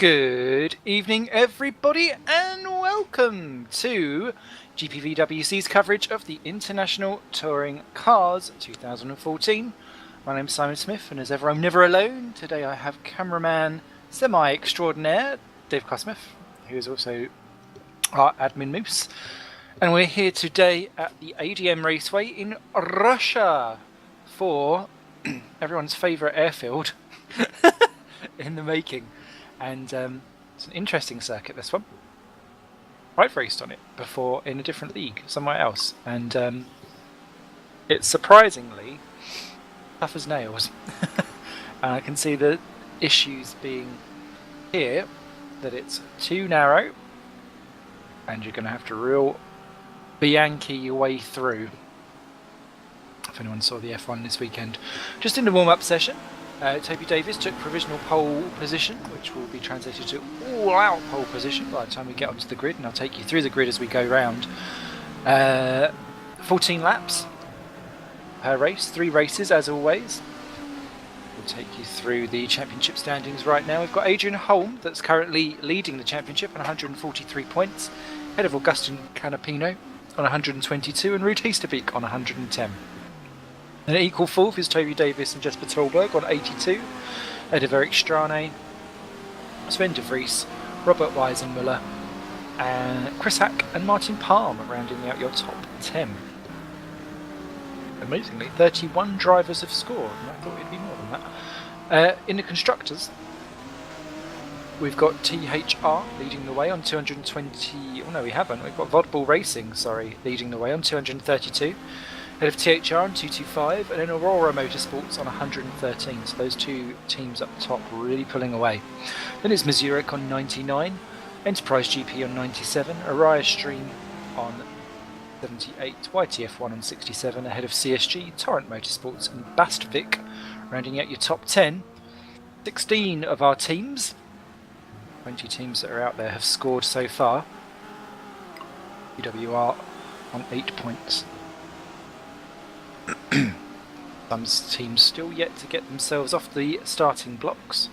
Good evening, everybody, and welcome to GPVWC's coverage of the International Touring Cars 2014. My name's Simon Smith, and as ever, I'm never alone. Today I have cameraman semi-extraordinaire Dave Cosmith, who is also our admin moose. And we're here today at the ADM Raceway in Russia for everyone's favourite airfield in the making. And it's an interesting circuit, this one. I've raced on it before in a different league, somewhere else, and it's surprisingly tough as nails. And I can see the issues being here, that it's too narrow, and you're going to have to real Bianchi your way through. If anyone saw the F1 this weekend. Just in the warm-up session, Toby Davis took provisional pole position, which will be translated to all-out pole position by the time we get onto the grid, and I'll take you through the grid as we go round. 14 laps per race, 3 races as always. We'll take you through the championship standings right now. We've got Adrian Holm, that's currently leading the championship on 143 points, ahead of Augustin Canapino on 122 and Ruud Heesterbeek on 110. An equal fourth is Toby Davis and Jesper Tolberg on 82, ahead of Eric Strane, Sven de Vries, Robert Weisenmuller, and Chris Hack and Martin Palm rounding out your top 10. Amazingly, 31 drivers have scored, and I thought it'd be more than that. In the constructors, we've got THR leading the way on 220. Oh no, we haven't. We've got Vodball Racing, leading the way on 232. Ahead of THR on 225, and then Aurora Motorsports on 113. So those two teams up top really pulling away. Then it's Mazurek on 99, Enterprise GP on 97, Araya Stream on 78, YTF1 on 67, ahead of CSG, Torrent Motorsports, and Bastvik, rounding out your top 10. 16 of our teams, 20 teams that are out there, have scored so far. PWR on 8 points. Some teams still yet to get themselves off the starting blocks.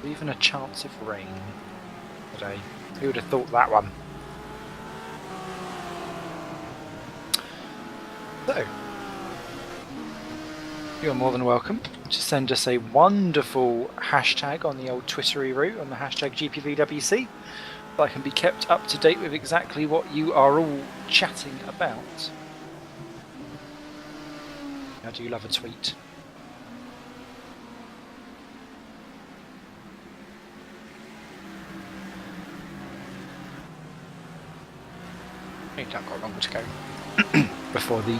Even a chance of rain today. Who would have thought that one? So, you're more than welcome to send us a wonderful hashtag on the old Twittery route, on the hashtag GPVWC. I can be kept up to date with exactly what you are all chatting about. I do love a tweet. I think I've got longer to go before the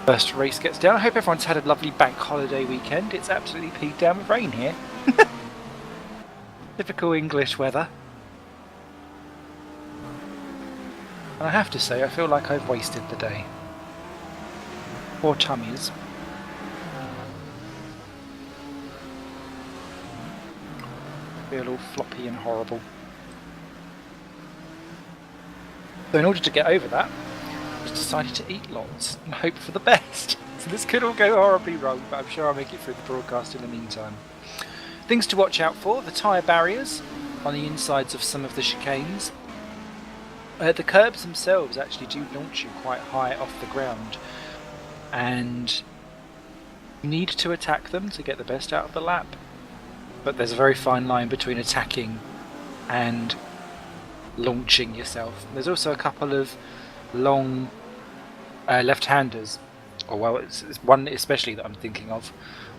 first race gets down. I hope everyone's had a lovely bank holiday weekend. It's absolutely peed down with rain here. Typical English weather. And I have to say, I feel like I've wasted the day. Poor tummies. Feel all floppy and horrible. So in order to get over that, I just decided to eat lots and hope for the best. So this could all go horribly wrong, but I'm sure I'll make it through the broadcast in the meantime. Things to watch out for: the tyre barriers on the insides of some of the chicanes. The curbs themselves actually do launch you quite high off the ground, and you need to attack them to get the best out of the lap. But there's a very fine line between attacking and launching yourself. There's also a couple of long left-handers, or well, it's one especially that I'm thinking of,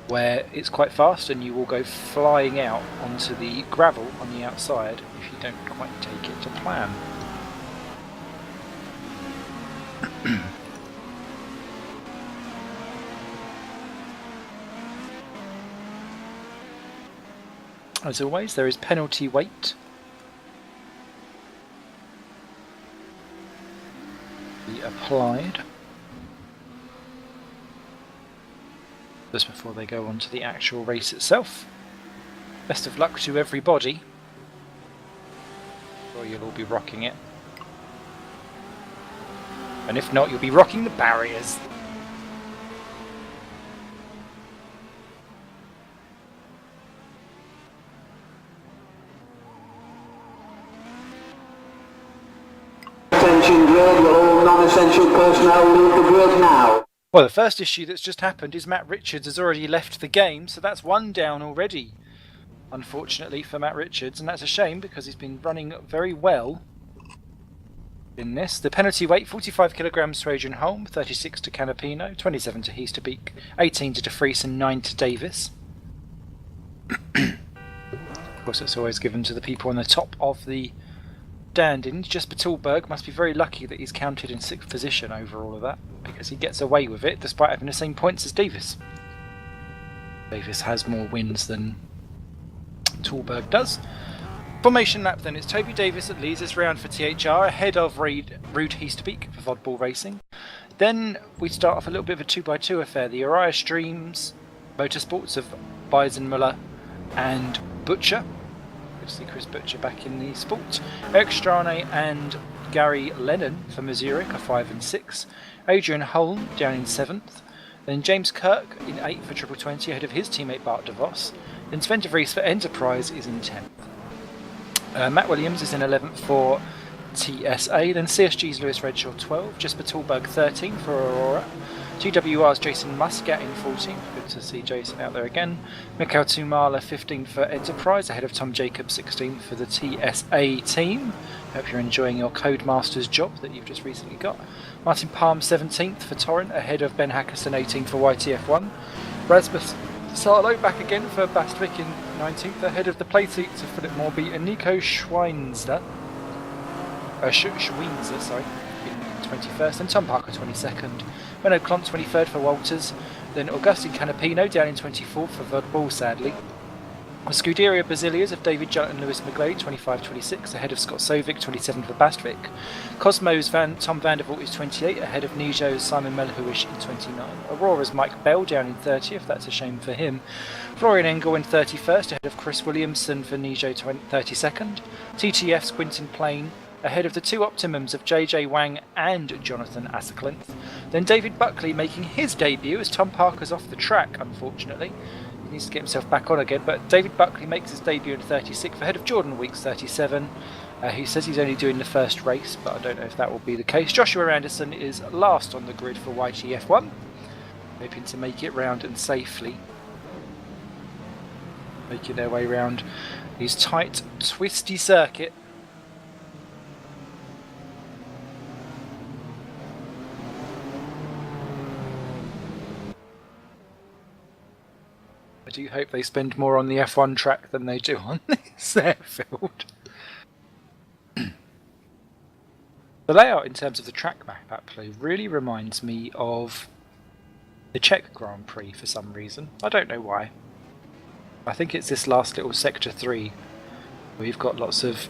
where it's quite fast and you will go flying out onto the gravel on the outside if you don't quite take it to plan. As always, there is penalty weight. Be applied just before they go on to the actual race itself. Best of luck to everybody. Or you'll all be rocking it. And if not, you'll be rocking the barriers. essential personnel leave the grid now. Well, the first issue that's just happened is Matt Richards has already left the game, so that's one down already, unfortunately, for Matt Richards, and that's a shame because he's been running very well in this. The penalty weight, 45 kilograms to Adrian Holm, 36 to Canapino, 27 to Heasterbeek, 18 to De Vries and 9 to Davis. Of course, it's always given to the people on the top of the standings. Jesper Tolberg must be very lucky that he's counted in 6th position over all of that, because he gets away with it despite having the same points as Davis. Davis has more wins than Tolberg does. Formation lap then, it's Toby Davis that leads this round for THR, ahead of Ruud Heasterbeek for Vodball Racing. Then we start off a little bit of a 2x2 affair. The Uriah Streams Motorsports of Beisenmuller and Butcher. Good to see Chris Butcher back in the sport. Eric Strane and Gary Lennon for Missouri are 5 and 6. Adrian Holm down in 7th. Then James Kirk in 8th for Triple 20 ahead of his teammate Bart de Vos. Then Sven de Vries for Enterprise is in 10th. Matt Williams is in 11th for TSA. Then CSG's Lewis Redshaw 12. Jesper Tolberg 13 for Aurora. GWR's Jason Muscat in 14th. Good to see Jason out there again. Mikhail Tumala 15th for Enterprise ahead of Tom Jacobs 16th for the TSA team. Hope you're enjoying your Codemasters job that you've just recently got. Martin Palm 17th for Torrent ahead of Ben Hackerson 18th for YTF1. Rasmus Sarlo back again for Bastwick in 19th ahead of the Playseats of Philip Morby and Nico Schweinzer. Schweinzer, sorry, in 21st, and Tom Parker 22nd. Menno Klont 23rd for Walters. Then Augustin Canapino down in 24th for Vodball, sadly. Scuderia Basilias of David Junt and Lewis McGlade 25-26 ahead of Scott Sovic 27 for Bastwick. Cosmos Tom Vandervoort is 28 ahead of Nijo's Simon Melhuish in 29. Aurora's Mike Bell down in 30th, that's a shame for him. Florian Engel in 31st ahead of Chris Williamson for Nijo 32nd. TTF's Quintin Plain ahead of the two Optimums of JJ Wang and Jonathan Asaklinth. Then David Buckley making his debut as Tom Parker's off the track, unfortunately. He needs to get himself back on again, but David Buckley makes his debut in 36th ahead of Jordan Weeks 37. He says he's only doing the first race, but I don't know if that will be the case. Joshua Anderson is last on the grid for YTF1, hoping to make it round and safely. Making their way round his tight, twisty circuit. I do hope they spend more on the F1 track than they do on this airfield. The layout in terms of the track map actually really reminds me of the Czech Grand Prix for some reason. I don't know why. I think it's this last little sector 3 where you've got lots of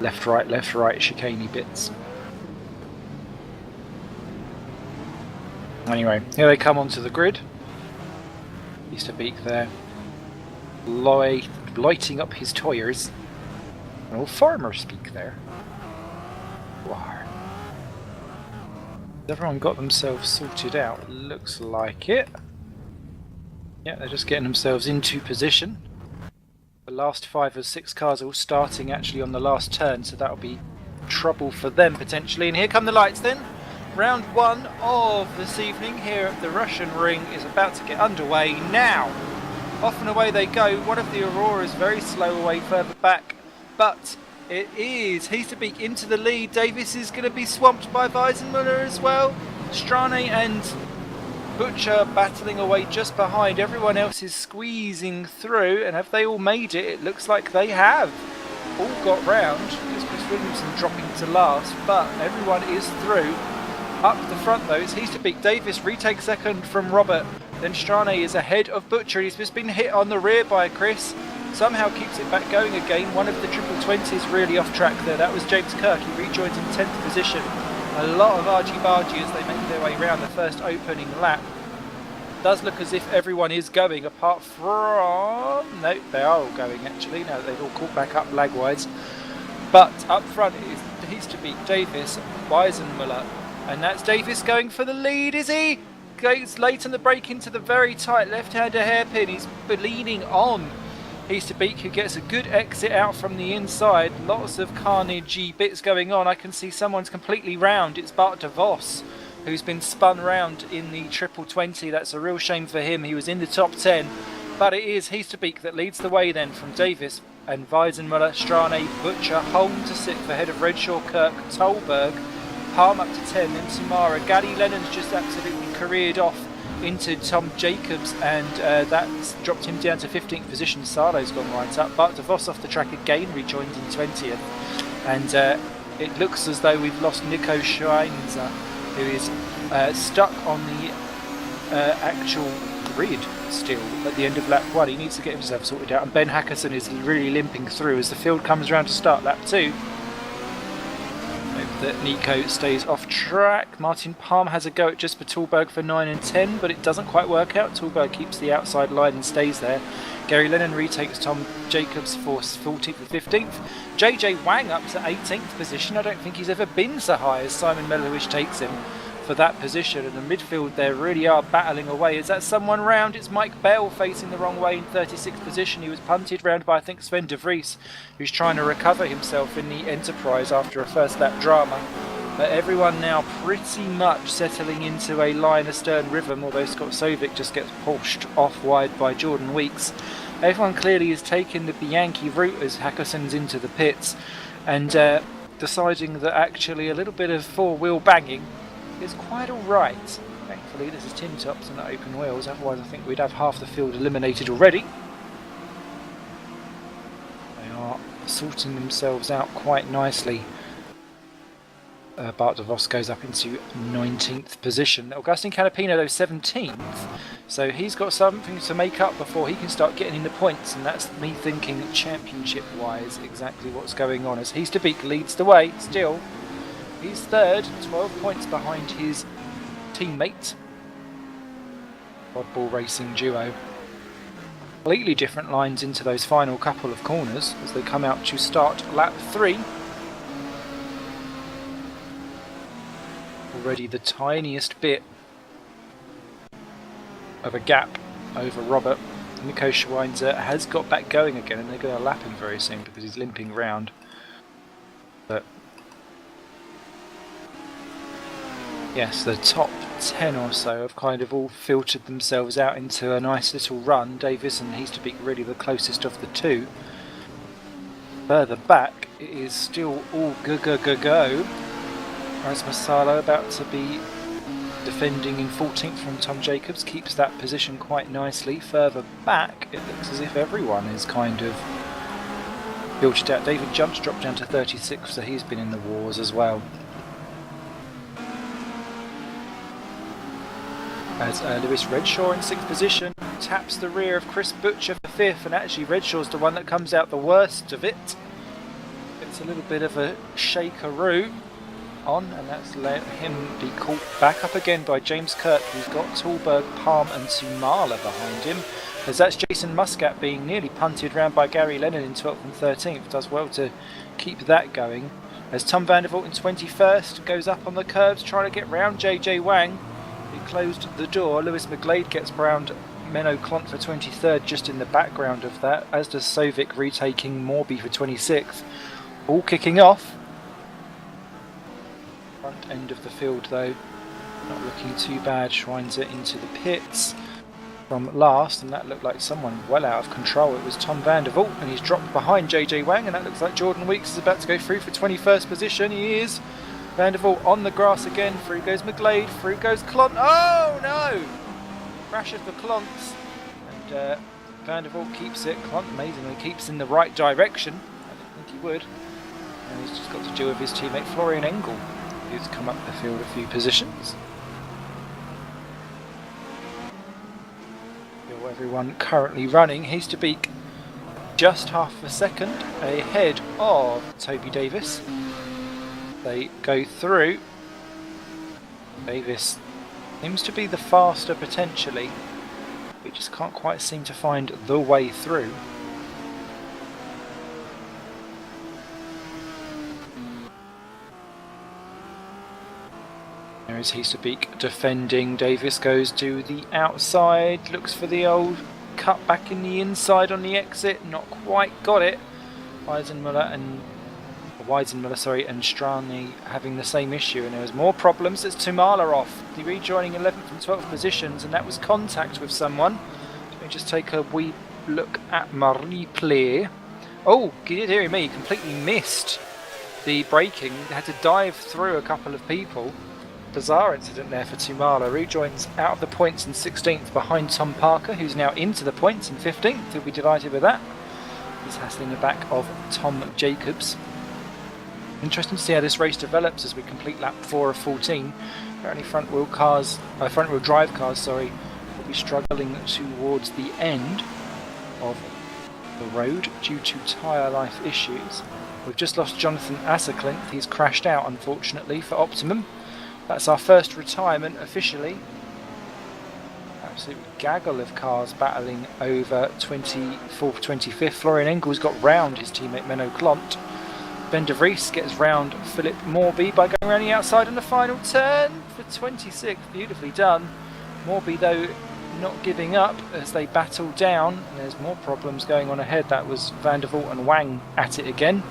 left right chicaney bits. Anyway, here they come onto the grid. Heasterbeek there, lighting up his tyres. An old farmer speak there. Wow. Everyone got themselves sorted out, looks like it. Yeah, they're just getting themselves into position. The last 5 or 6 cars are all starting actually on the last turn, so that'll be trouble for them potentially. And here come the lights then. Round 1 of this evening here at the Russian Ring is about to get underway now. Off and away they go. One of the Auroras very slow away further back, but it is Heasterbeek into the lead. Davis is going to be swamped by Weisenmuller as well. Strane and Butcher battling away just behind. Everyone else is squeezing through, and have they all made it? It looks like they have. All got round. Just Chris Williamson dropping to last, but everyone is through. Up the front though, it's Heasterbeek. Davis retakes second from Robert. Then Strane is ahead of Butcher. He's just been hit on the rear by Chris. Somehow keeps it back going again. One of the triple 20s really off track there. That was James Kirk. He rejoins in 10th position. A lot of argy-bargy as they make their way around the first opening lap. Does look as if everyone is going apart from... No, they are all going actually. Now that they've all caught back up lag-wise. But up front it is Heasterbeek, Davis, Weisenmuller. And that's Davis going for the lead, is he? Goes late on the brake into the very tight left-hander hairpin. He's leaning on Heasterbeek, who gets a good exit out from the inside. Lots of carnage bits going on. I can see someone's completely round. It's Bart de Vos, who's been spun round in the triple 20. That's a real shame for him. He was in the top 10. But it is Heasterbeek that leads the way then from Davis and Weisenmuller, Strane, Butcher, Holm to 6th ahead of Redshaw, Kirk, Tolberg, Palm up to 10, then Samara. Gary Lennon's just absolutely careered off into Tom Jacobs, and that's dropped him down to 15th position. Salo's gone right up. Bart de Vos off the track again, rejoined in 20th. And it looks as though we've lost Nico Schweinzer, who is stuck on the actual grid still at the end of lap 1. He needs to get himself sorted out, and Ben Hackerson is really limping through as the field comes around to start lap 2. Hope that Nico stays off track. Martin Palm has a go at Jesper Tolberg for 9 and 10, but it doesn't quite work out. Tolberg keeps the outside line and stays there. Gary Lennon retakes Tom Jacobs for 14th and 15th. JJ Wang up to 18th position. I don't think he's ever been so high as Simon Melowish takes him for that position, and the midfield there really are battling away. Is that someone round? It's Mike Bell facing the wrong way in 36th position. He was punted round by, I think, Sven de Vries, who's trying to recover himself in the Enterprise after a first lap drama. But everyone now pretty much settling into a line astern rhythm, although Scott Sovic just gets pushed off wide by Jordan Weeks. Everyone clearly is taking the Bianchi route as Hackerson's into the pits, and deciding that actually a little bit of four-wheel banging is quite alright. Thankfully this is tin tops and not open wheels, otherwise I think we'd have half the field eliminated already. They are sorting themselves out quite nicely. Bart de Vos goes up into 19th position. Augustin Canapino though 17th, so he's got something to make up before he can start getting in the points, and that's me thinking championship wise exactly what's going on as Heasterbeek leads the way still. He's third, 12 points behind his teammate. Oddball racing duo. Completely different lines into those final couple of corners as they come out to start lap 3. Already the tiniest bit of a gap over Robert. Nico Schweinzer has got back going again, and they're going to lap him very soon because he's limping round. But yes, the top 10 or so have kind of all filtered themselves out into a nice little run. Davis and Heasterbeek really the closest of the two. Further back, it is still all go. Rasmus Salo about to be defending in 14th from Tom Jacobs, keeps that position quite nicely. Further back, it looks as if everyone is kind of filtered out. David Jump's dropped down to 36th, so he's been in the wars as well. As Lewis Redshaw in 6th position taps the rear of Chris Butcher for 5th, and actually Redshaw's the one that comes out the worst of it. It's a little bit of a shakeroo on, and that's let him be caught back up again by James Kirk, who's got Tolberg, Palm and Sumala behind him, as that's Jason Muscat being nearly punted round by Gary Lennon in 12th and 13th. Does well to keep that going, as Tom Vandervoort in 21st goes up on the curbs trying to get round JJ Wang. He closed the door. Lewis McGlade gets round Menno Klont for 23rd, just in the background of that, as does Sovic retaking Morby for 26th. All kicking off. Front end of the field though, not looking too bad. Schweinzer into the pits from last, and that looked like someone well out of control. It was Tom Vandervoort, and he's dropped behind JJ Wang, and that looks like Jordan Weeks is about to go through for 21st position. He is. Vandervoort on the grass again. Through goes McGlade, through goes Klont. Oh no! Crashes for Klontz, and Vandervoort keeps it. Klont amazingly keeps in the right direction. I didn't think he would. And he's just got to deal with his teammate Florian Engel, who's come up the field a few positions. Everyone currently running. Heasterbeek just half a second ahead of Toby Davis. They go through. Davis seems to be the faster potentially. We just can't quite seem to find the way through. There is Heasterbeek defending. Davis goes to the outside, looks for the old cut back in the inside on the exit, not quite got it. Weisenmuller and Strani having the same issue, and there was more problems. It's Tumala off, the rejoining 11th and 12th positions, and that was contact with someone. Let me just take a wee look at my replay. Oh, dearie me, completely missed the braking. Had to dive through a couple of people. Bizarre incident there for Tumala. Rejoins out of the points in 16th behind Tom Parker, who's now into the points in 15th. He'll be delighted with that. He's hassling the back of Tom Jacobs. Interesting to see how this race develops as we complete lap 4 of 14. Apparently front wheel drive cars, will be struggling towards the end of the road due to tyre life issues. We've just lost Jonathan Asserclinth. He's crashed out, unfortunately, for Optimum. That's our first retirement officially. Absolute gaggle of cars battling over 24th, 25th. Florian Engels got round his teammate Menno Klont. Ben de Vries gets round Philip Morby by going around the outside on the final turn for 26th. Beautifully done. Morby, though, not giving up as they battle down. And there's more problems going on ahead. That was Van der Vault and Wang at it again.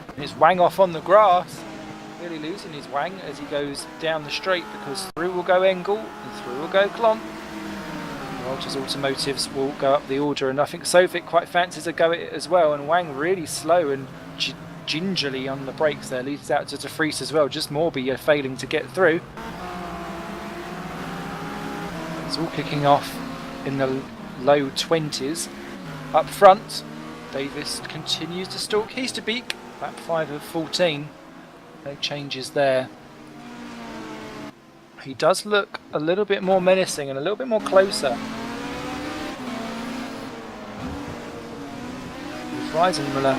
And it's Wang off on the grass. Really losing his Wang as he goes down the straight, because through will go Engel and through will go Klont. Walters Automotives will go up the order, and I think Sovic quite fancies a go at it as well, and Wang really slow and gingerly on the brakes there, leads out to De Vries as well. Just Morby failing to get through. It's all kicking off in the low 20s. Up front, Davis continues to stalk Heasterbeek, lap 5 of 14. No changes there. He does look a little bit more menacing and a little bit more closer. Weisenmuller.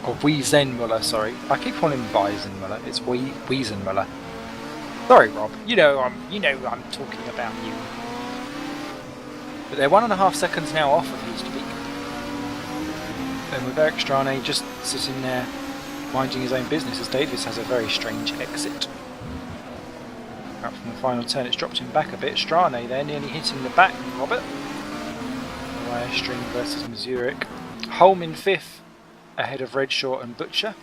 Or Wiesenmuller, sorry. I keep calling him Weisenmuller. It's Wiesenmuller. Sorry, Rob. You know I'm talking about you. But they're 1.5 seconds now off of Heasterbeek. And with Eric Strane just sitting there minding his own business, as Davis has a very strange exit. Out from the final turn, it's dropped him back a bit. Strane there nearly hitting the back, Robert. Wire String versus Mazurek. Holm in 5th, ahead of Redshaw and Butcher.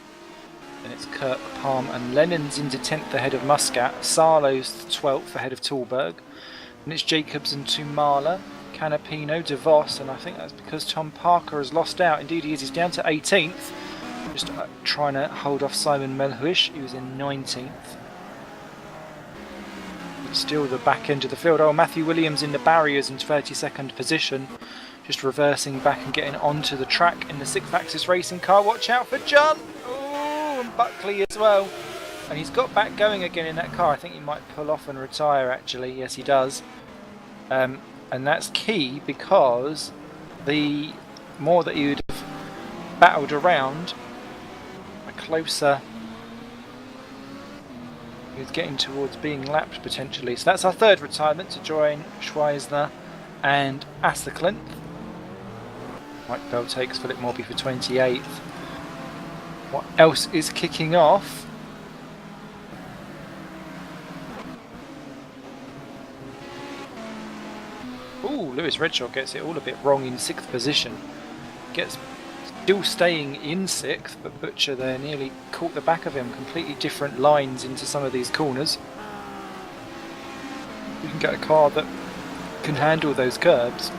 Then it's Kirk, Palm and Lennon's into 10th ahead of Muscat. Sarlo's 12th ahead of Tallberg. And it's Jacobs and Tumala. Canapino, De Vos, and I think that's because Tom Parker has lost out. Indeed he is. He's down to 18th. Just trying to hold off Simon Melhuish, who's in 19th. But still the back end of the field. Oh, Matthew Williams in the barriers in 32nd position. Just reversing back and getting onto the track in the 6th Axis racing car. Watch out for John! Oh, and Buckley as well. And he's got back going again in that car. I think he might pull off and retire, actually. Yes, he does. And that's key, because the more that you'd have battled around, the closer you're getting towards being lapped potentially. So that's our 3rd retirement to join Schweisner and Asserclinth. Mike Bell takes Philip Morby for 28th. What else is kicking off? Ooh, Lewis Redshaw gets it all a bit wrong in 6th position. Gets still staying in 6th, but Butcher there nearly caught the back of him. Completely different lines into some of these corners. You can get a car that can handle those curbs.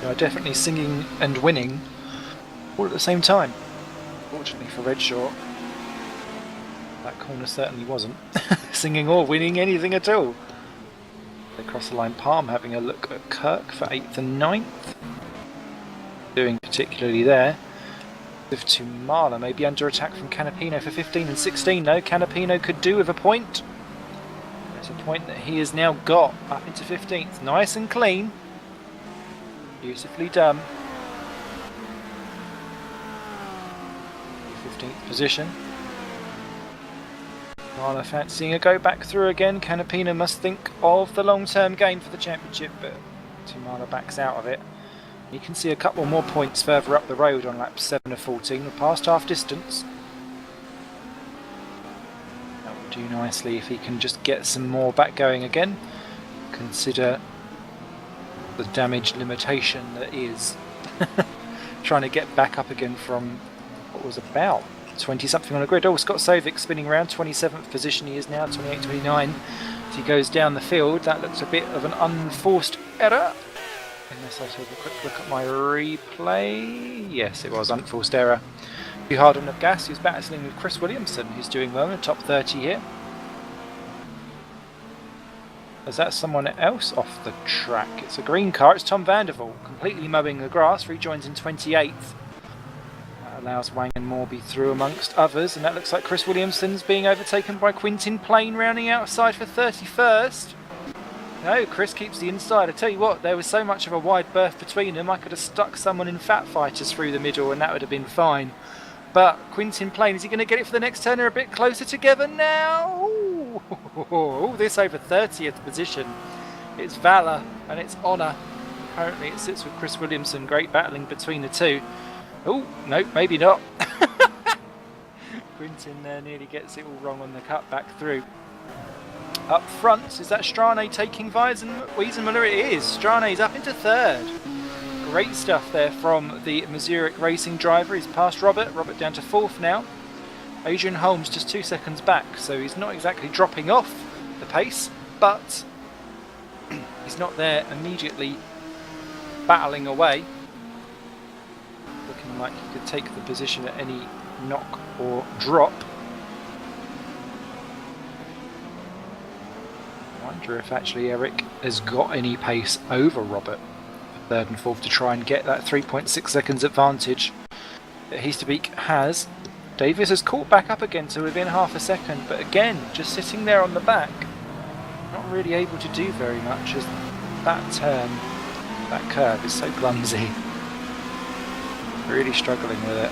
They are definitely singing and winning all at the same time. Fortunately for Redshaw, that corner certainly wasn't singing or winning anything at all. Across the line, Palm having a look at Kirk for 8th and 9th. Doing particularly there. With Tumala maybe under attack from Canapino for 15 and 16. No, Canapino could do with a point. It's a point that he has now got up into 15th. Nice and clean. Beautifully done. 15th position. Tumala fancying a go back through again. Canapino must think of the long-term gain for the championship, but Tumala backs out of it. You can see a couple more points further up the road on lap 7 of 14. We're past half distance. That will do nicely if he can just get some more back going again. consider the damage limitation that is trying to get back up again from what was about 20 something on the grid. Oh, Scott Sovic spinning around, 27th position he is now, 28-29 as he goes down the field. That looks a bit of an unforced error, unless I take a quick look at my replay. Yes, it was unforced error. Too hard on the gas. He's battling with Chris Williamson, who's doing well in the top 30 here. Is that someone else off the track? It's a green car. It's Tom Vandervoort, completely mowing the grass. Rejoins in 28th. That allows Wang and Morby through amongst others, and that looks like Chris Williamson's being overtaken by Quintin Plain, rounding outside for 31st. No, Chris keeps the inside. I tell you what, there was so much of a wide berth between them, I could have stuck someone in Fat Fighters through the middle and that would have been fine. But Quintin Plain, is he going to get it for the next turn? They're a bit closer together now. All this over 30th position. It's Valour and it's Honour. Currently it sits with Chris Williamson. Great battling between the two. Oh, no, maybe not. Quintin nearly gets it all wrong on the cut back through. Up front, is that Strane taking Wiesenmuller? It is. Strane's up into third. Great stuff there from the Missouric racing driver. He's past Robert. Robert down to fourth now. Adrian Holmes just 2 seconds back, so he's not exactly dropping off the pace, but he's not there immediately battling away. Looking like he could take the position at any knock or drop. I wonder if actually Eric has got any pace over Robert for third and fourth to try and get that 3.6 seconds advantage that Heasterbeek has. Davis has caught back up again to within half a second, but again, just sitting there on the back, not really able to do very much as that turn, that curve is so clumsy. Really struggling with it.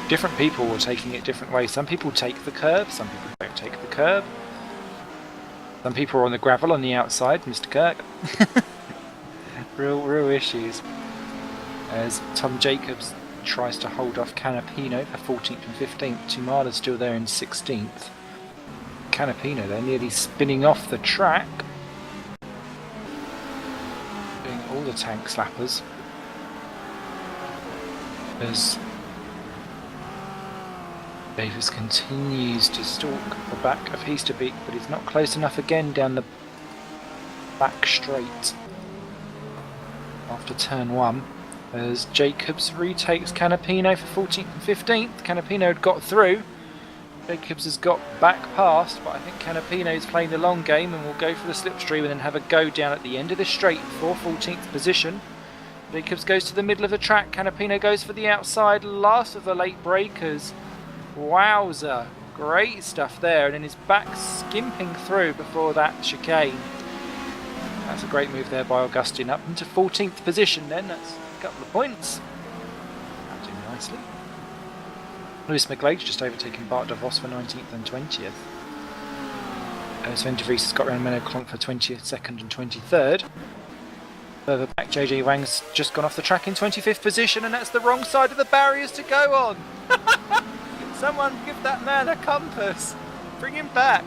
Different people were taking it different ways. Some people take the curb, some people don't take the curb. Some people are on the gravel on the outside, Mr. Kirk. real issues. As Tom Jacobs tries to hold off Canapino for 14th and 15th. Tumala's still there in 16th. Canapino, they're nearly spinning off the track. Doing all the tank slappers. As Davis continues to stalk the back of Heasterbeek, but he's not close enough again down the back straight after turn 1. As Jacobs retakes Canapino for 14th and 15th. Canapino had got through. Jacobs has got back past, but I think Canapino is playing the long game and will go for the slipstream and then have a go down at the end of the straight for 14th position. Jacobs goes to the middle of the track. Canapino goes for the outside. Last of the late breakers. Wowza. Great stuff there. And then his back skimping through before that chicane. That's a great move there by Augustine. Up into 14th position then. That's a couple of points. Doing nicely. Lewis McGlade just overtaken Bart de Vos for 19th and 20th. Sven de Vries has got around Menno Klonk for 20th, 2nd and 23rd. Further back, JJ Wang's just gone off the track in 25th position, and that's the wrong side of the barriers to go on. Someone give that man a compass. Bring him back.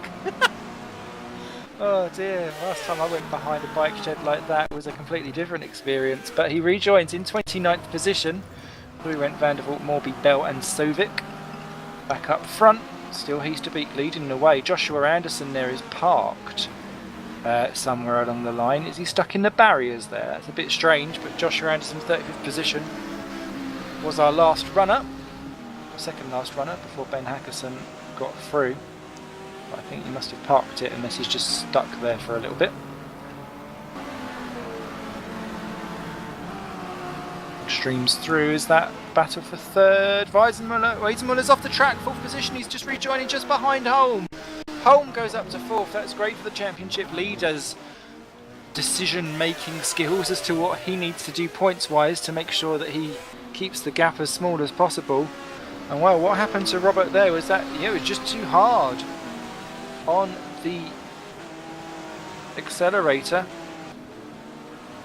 Oh dear, last time I went behind a bike shed like that was a completely different experience, but he rejoins in 29th position. We went Vandervoort, Morby, Bell and Sovic. Back up front, still Heasterbeek leading the way. Joshua Anderson there is parked somewhere along the line. Is he stuck in the barriers there? That's a bit strange, but Joshua Anderson 35th position was our last runner. Second last runner before Ben Hackerson got through. But I think he must have parked it unless he's just stuck there for a little bit. Streams through is that battle for third. Wiesenmuller's off the track, fourth position. He's just rejoining just behind Holm. Holm goes up to fourth. That's great for the championship leader's decision-making skills as to what he needs to do points-wise to make sure that he keeps the gap as small as possible. And well, what happened to Robert there was that it was just too hard on the accelerator.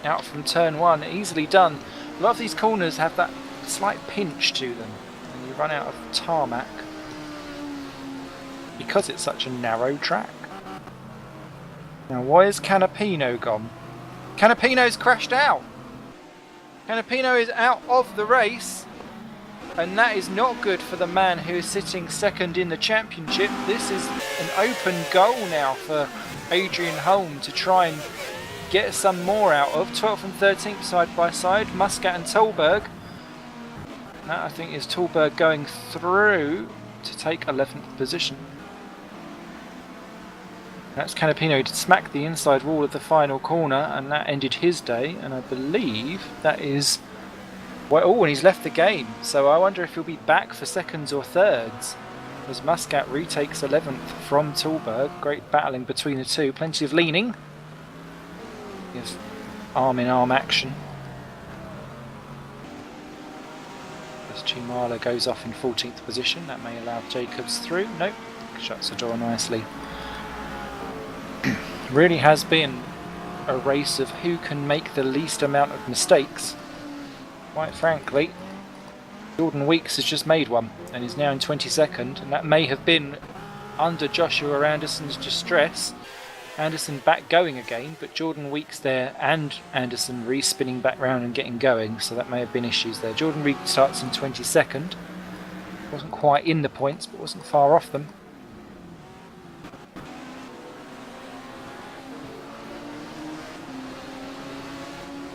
Out from turn 1, easily done. A lot of these corners have that slight pinch to them and you run out of tarmac because it's such a narrow track. Now, why is Canapino gone? Canapino's crashed out. Canapino is out of the race, and that is not good for the man who is sitting second in the championship. This is an open goal now for Adrian Holm to try and get some more out of. 12th and 13th side by side, Muscat and Tolberg. That, I think, is Tolberg going through to take 11th position. That's Canapino who smacked the inside wall of the final corner, and that ended his day. And I believe that is... well, oh, and he's left the game. So I wonder if he'll be back for seconds or thirds, as Muscat retakes 11th from Tolberg. Great battling between the two. Plenty of leaning. Yes, arm-in-arm action. As Chimala goes off in 14th position, that may allow Jacobs through. Nope, shuts the door nicely. Really has been a race of who can make the least amount of mistakes. Quite frankly, Jordan Weeks has just made one and is now in 22nd, and that may have been under Joshua Anderson's distress. Anderson back going again, but Jordan Weeks there and Anderson re-spinning back round and getting going, so that may have been issues there. Jordan Weeks starts in 22nd. Wasn't quite in the points, but wasn't far off them.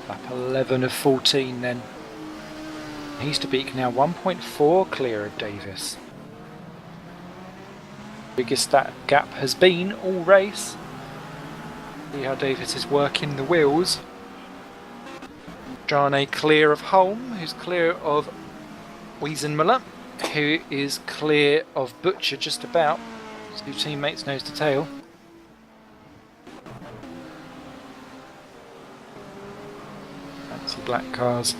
Lap 11 of 14 then. He's to beat now 1.4 clear of Davis. Biggest that gap has been all race. See how Davis is working the wheels. Jane clear of Holm, who's clear of Wiesenmuller, who is clear of Butcher just about. Two teammates nose to tail. Fancy black cars.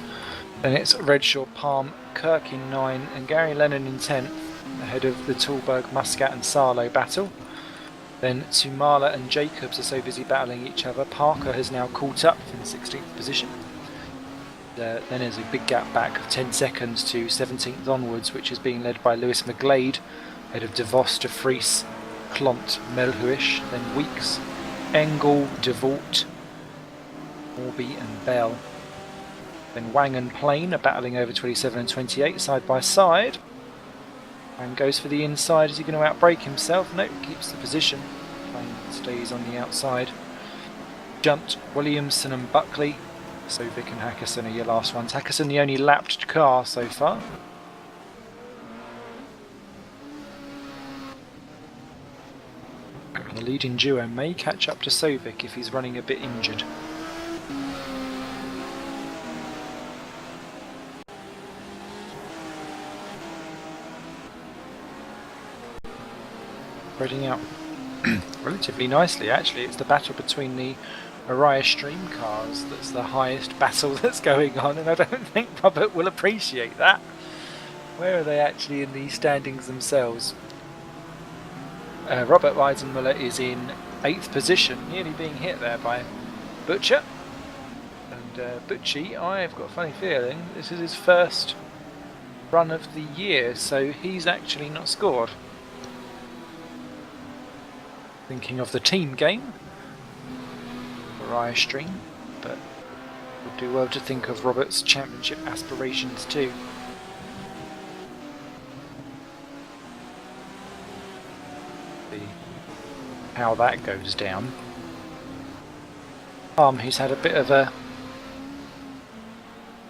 Then it's Redshaw, Palm, Kirk in 9 and Gary Lennon in 10th, ahead of the Tolberg, Muscat and Sarlo battle. Then Tsumala and Jacobs are so busy battling each other. Parker has now caught up in 16th position. Then there's a big gap back of 10 seconds to 17th onwards, which is being led by Lewis McGlade, ahead of De Vos, De Vries, Klont, Melhuish, then Weeks, Engel, De Voort, Morby and Bell. Then Wang and Plain are battling over 27 and 28 side by side. Wang goes for the inside. Is he going to outbrake himself? Nope, keeps the position. Plain stays on the outside. Jumped Williamson and Buckley. So Vic and Hackerson are your last ones. Hackerson the only lapped car so far. The leading duo may catch up to Sovic if he's running a bit injured. Spreading out relatively nicely actually. It's the battle between the Mariah Stream cars that's the highest battle that's going on, and I don't think Robert will appreciate that. Where are they actually in the standings themselves? Robert Weisenmuller is in 8th position, nearly being hit there by Butcher. And Butchie, I've got a funny feeling this is his first run of the year, so he's actually not scored. Thinking of the team game, Mariah Stream, but would do well to think of Robert's championship aspirations too. See how that goes down. Who's had a bit of a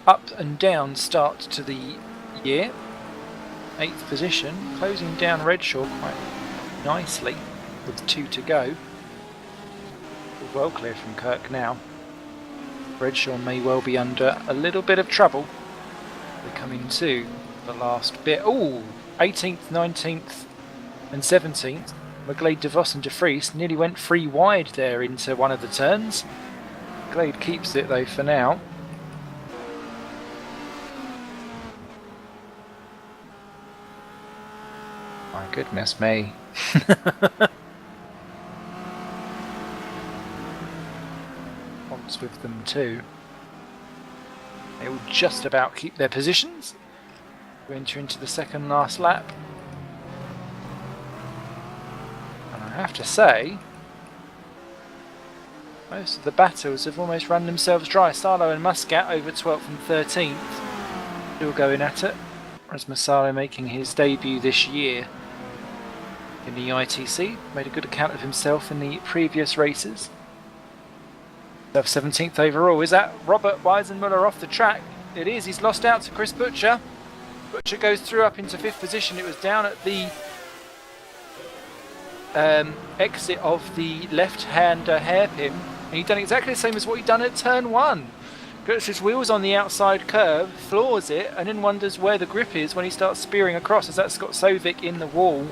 up and down start to the year. 8th position, closing down Redshaw quite nicely. With 2 to go. Well clear from Kirk now. Redshaw may well be under a little bit of trouble. We're coming to the last bit. Oh, 18th, 19th and 17th. McGlade, De Vos and De Vries nearly went 3 wide there into one of the turns. McGlade keeps it though for now. My goodness me. With them too. They will just about keep their positions. We enter into the second last lap. And I have to say, Most of the battles have almost run themselves dry. Salo and Muscat over 12th and 13th. Still going at it. Whereas Masalo making his debut this year in the ITC. Made a good account of himself in the previous races. 17th overall. Is that Robert Weisenmuller off the track? It is. He's lost out to Chris Butcher. Butcher goes through up into 5th position. It was down at the exit of the left-hand hairpin. And he'd done exactly the same as what he'd done at turn 1. Gets his wheels on the outside curve, floors it, and then wonders where the grip is when he starts spearing across, as that's got Sovic in the wall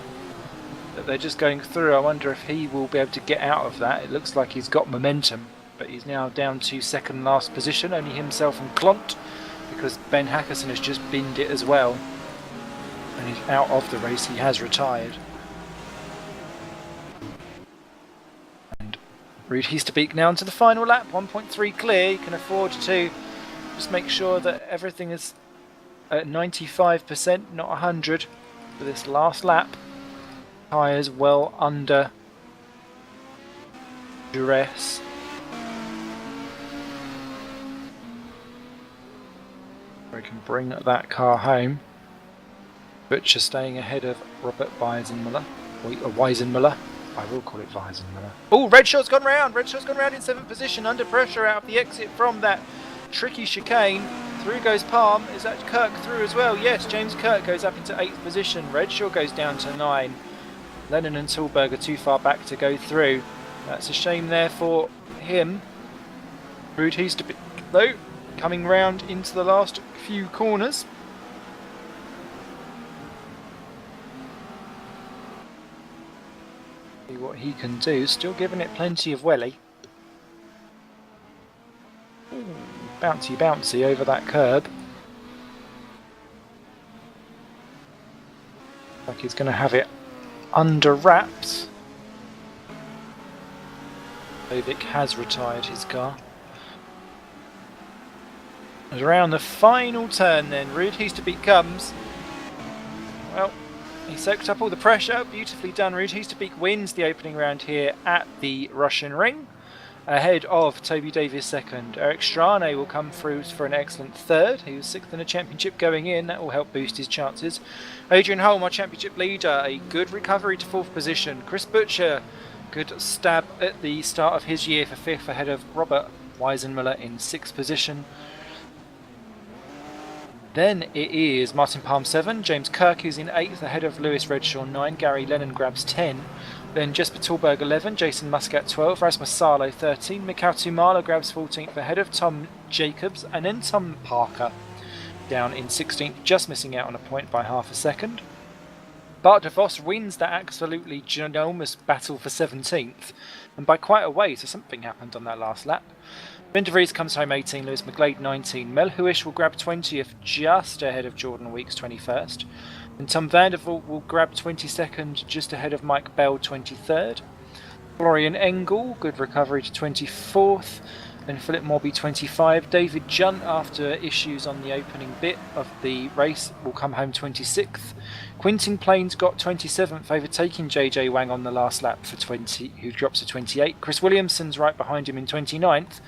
that they're just going through. I wonder if he will be able to get out of that. It looks like he's got momentum, but he's now down to second last position, only himself and Klont, because Ben Hackerson has just binned it as well. And he's out of the race, he has retired. Ruud Heasterbeek now into the final lap, 1.3 clear. You can afford to just make sure that everything is at 95%, not 100 for this last lap. Tyres well under duress. We can bring that car home. Butcher staying ahead of Robert Weisenmuller. I will call it Weisenmuller. Oh, Redshaw's gone round! Redshaw's gone round in 7th position, under pressure out of the exit from that tricky chicane. Through goes Palm. Is that Kirk through as well? Yes, James Kirk goes up into 8th position. Redshaw goes down to 9. Lennon and Tulberg are too far back to go through. That's a shame there for him. Ruud Heasterbeek, though, coming round into the last few corners. See what he can do. Still giving it plenty of welly. Ooh, bouncy bouncy over that curb. Like he's going to have it under wraps. Sovic has retired his car. And around the final turn then, Ruud Heasterbeek comes. Well, he soaked up all the pressure. Beautifully done. Ruud Heasterbeek wins the opening round here at the Russian Ring, ahead of Toby Davies second. Eric Strane will come through for an excellent third. He was 6th in the championship going in. That will help boost his chances. Adrian Holm, our championship leader, a good recovery to 4th position. Chris Butcher, good stab at the start of his year for 5th, ahead of Robert Weisenmuller in 6th position. Then it is Martin Palm 7, James Kirk who's in 8th, ahead of Lewis Redshaw 9, Gary Lennon grabs 10. Then Jesper Tulberg 11, Jason Muscat 12, Rasmus Salo 13, Mikhail Tumala grabs 14th, ahead of Tom Jacobs, and then Tom Parker down in 16th, just missing out on a point by half a second. Bart de Vos wins that absolutely ginormous battle for 17th, and by quite a way, so something happened on that last lap. Ben de Vries comes home 18, Lewis McGlade 19. Mel Huish will grab 20th, just ahead of Jordan Weeks 21st. And Tom Vandervoort will grab 22nd, just ahead of Mike Bell 23rd. Florian Engel, good recovery to 24th. Then Philip Morby 25. David Junt, after issues on the opening bit of the race, will come home 26th. Quintin Plains got 27th, overtaking JJ Wang on the last lap for 20, who drops to 28. Chris Williamson's right behind him in 29th.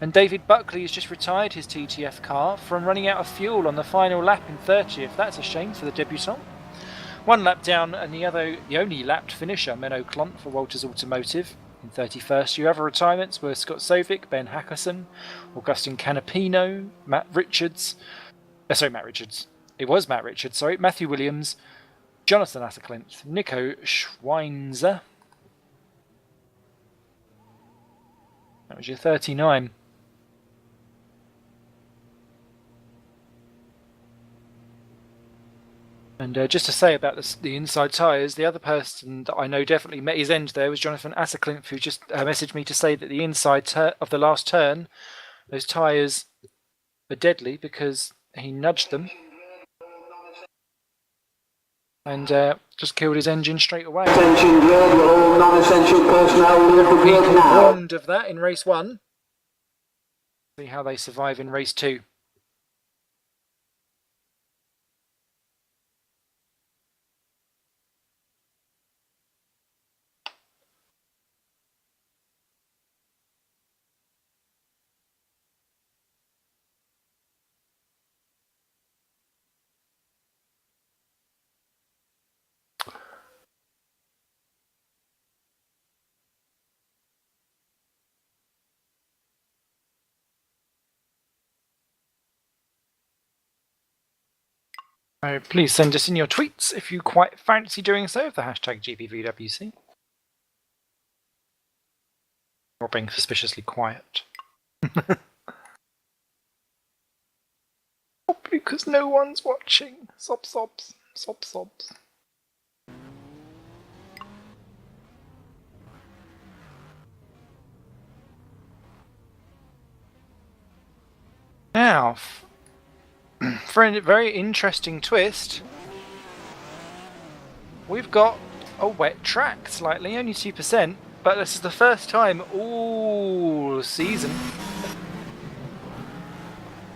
And David Buckley has just retired his TTF car from running out of fuel on the final lap in 30th. That's a shame for the debutant. One lap down, and the only lapped finisher, Menno Klont for Walters Automotive. In 31st, your other retirements were Scott Sovic, Ben Hackerson, Augustin Canapino, Matt Richards. It was Matt Richards, sorry. Matthew Williams, Jonathan Atterclint, Nico Schweinzer. That was your 39. And just to say about the inside tyres, the other person that I know definitely met his end there was Jonathan Asserclint, who just messaged me to say that the inside of the last turn, those tyres are deadly because he nudged them and just killed his engine straight away. Attention grid, will all non-essential personnel leave the grid People now. warned of that in race 1. See how they survive in race 2. So please send us in your tweets if you quite fancy doing so with the hashtag GPVWC. Or being suspiciously quiet. Because no one's watching. Sob sobs. Sob sobs. Now, for a very interesting twist, we've got a wet track slightly, only 2%, but this is the first time all season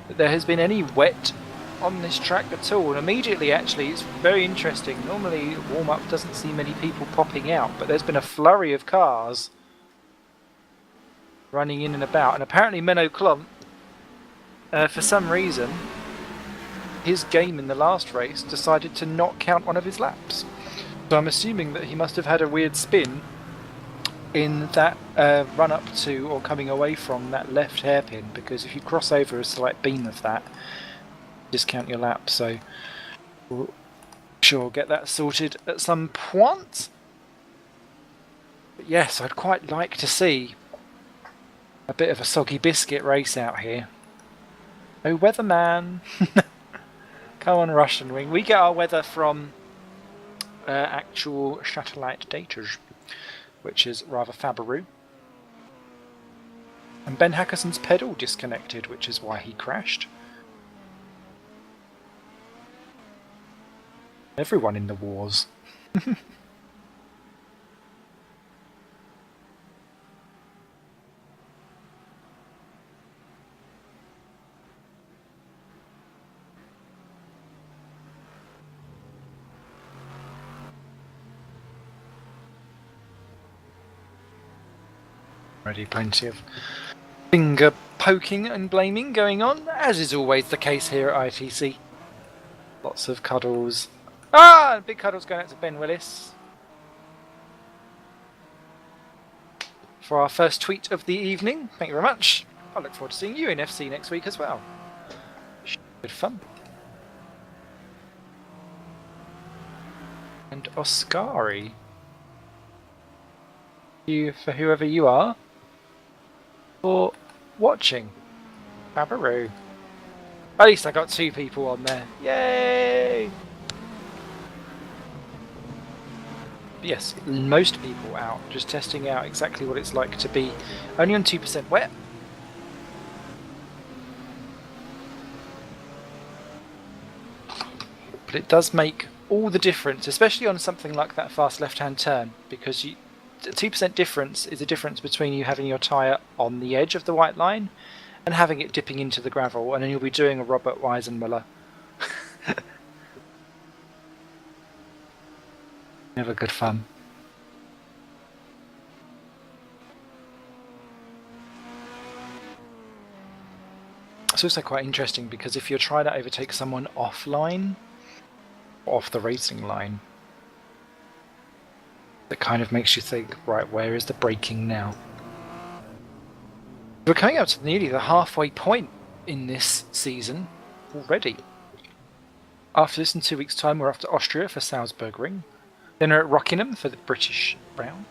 that there has been any wet on this track at all. And immediately, actually, it's very interesting. Normally, warm-up doesn't see many people popping out, but there's been a flurry of cars running in and about. And apparently, Menno Klomp, for some reason, his game in the last race decided to not count one of his laps. So I'm assuming that he must have had a weird spin in that run up to or coming away from that left hairpin, because if you cross over a slight beam of that, discount your lap. So we'll sure get that sorted at some point. But yes, I'd quite like to see a bit of a soggy biscuit race out here. Oh, weatherman! Come on, Russian Wing. We get our weather from actual satellite data, which is rather fabberoo. And Ben Hackerson's pedal disconnected, which is why he crashed. Everyone in the wars. Already plenty of finger poking and blaming going on, as is always the case here at ITC. Lots of cuddles. Ah! Big cuddles going out to Ben Willis for our first tweet of the evening. Thank you very much. I look forward to seeing you in FC next week as well. Good fun. And Oscari. You, for whoever you are, for watching. Babaroo. At least I got 2 people on there. Yay! Yes, most people out, just testing out exactly what it's like to be only on 2% wet. But it does make all the difference, especially on something like that fast left-hand turn, because you 2% difference is the difference between you having your tyre on the edge of the white line and having it dipping into the gravel, and then you'll be doing a Robert Weisenmuller. Never good fun. It's also quite interesting because if you're trying to overtake someone offline, off the racing line, that kind of makes you think, right, where is the braking now? We're coming up to nearly the halfway point in this season already. After this, in 2 weeks' time, we're off to Austria for Salzburg Ring. Then we're at Rockingham for the British round.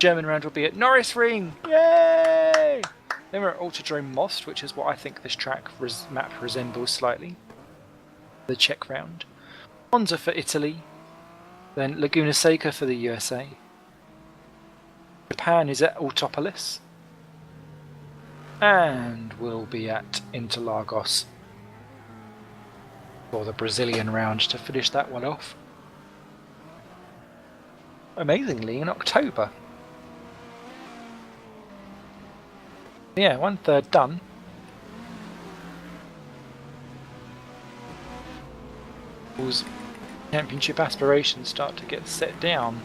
German round will be at Norris Ring. Yay! Then we're at Autodrome Most, which is what I think this track map resembles slightly. The Czech round. Monza for Italy. Then Laguna Seca for the USA. Japan is at Autopolis. And we'll be at Interlagos for the Brazilian round to finish that one off. Amazingly, in October. Yeah, 1/3 done. Championship aspirations start to get set down.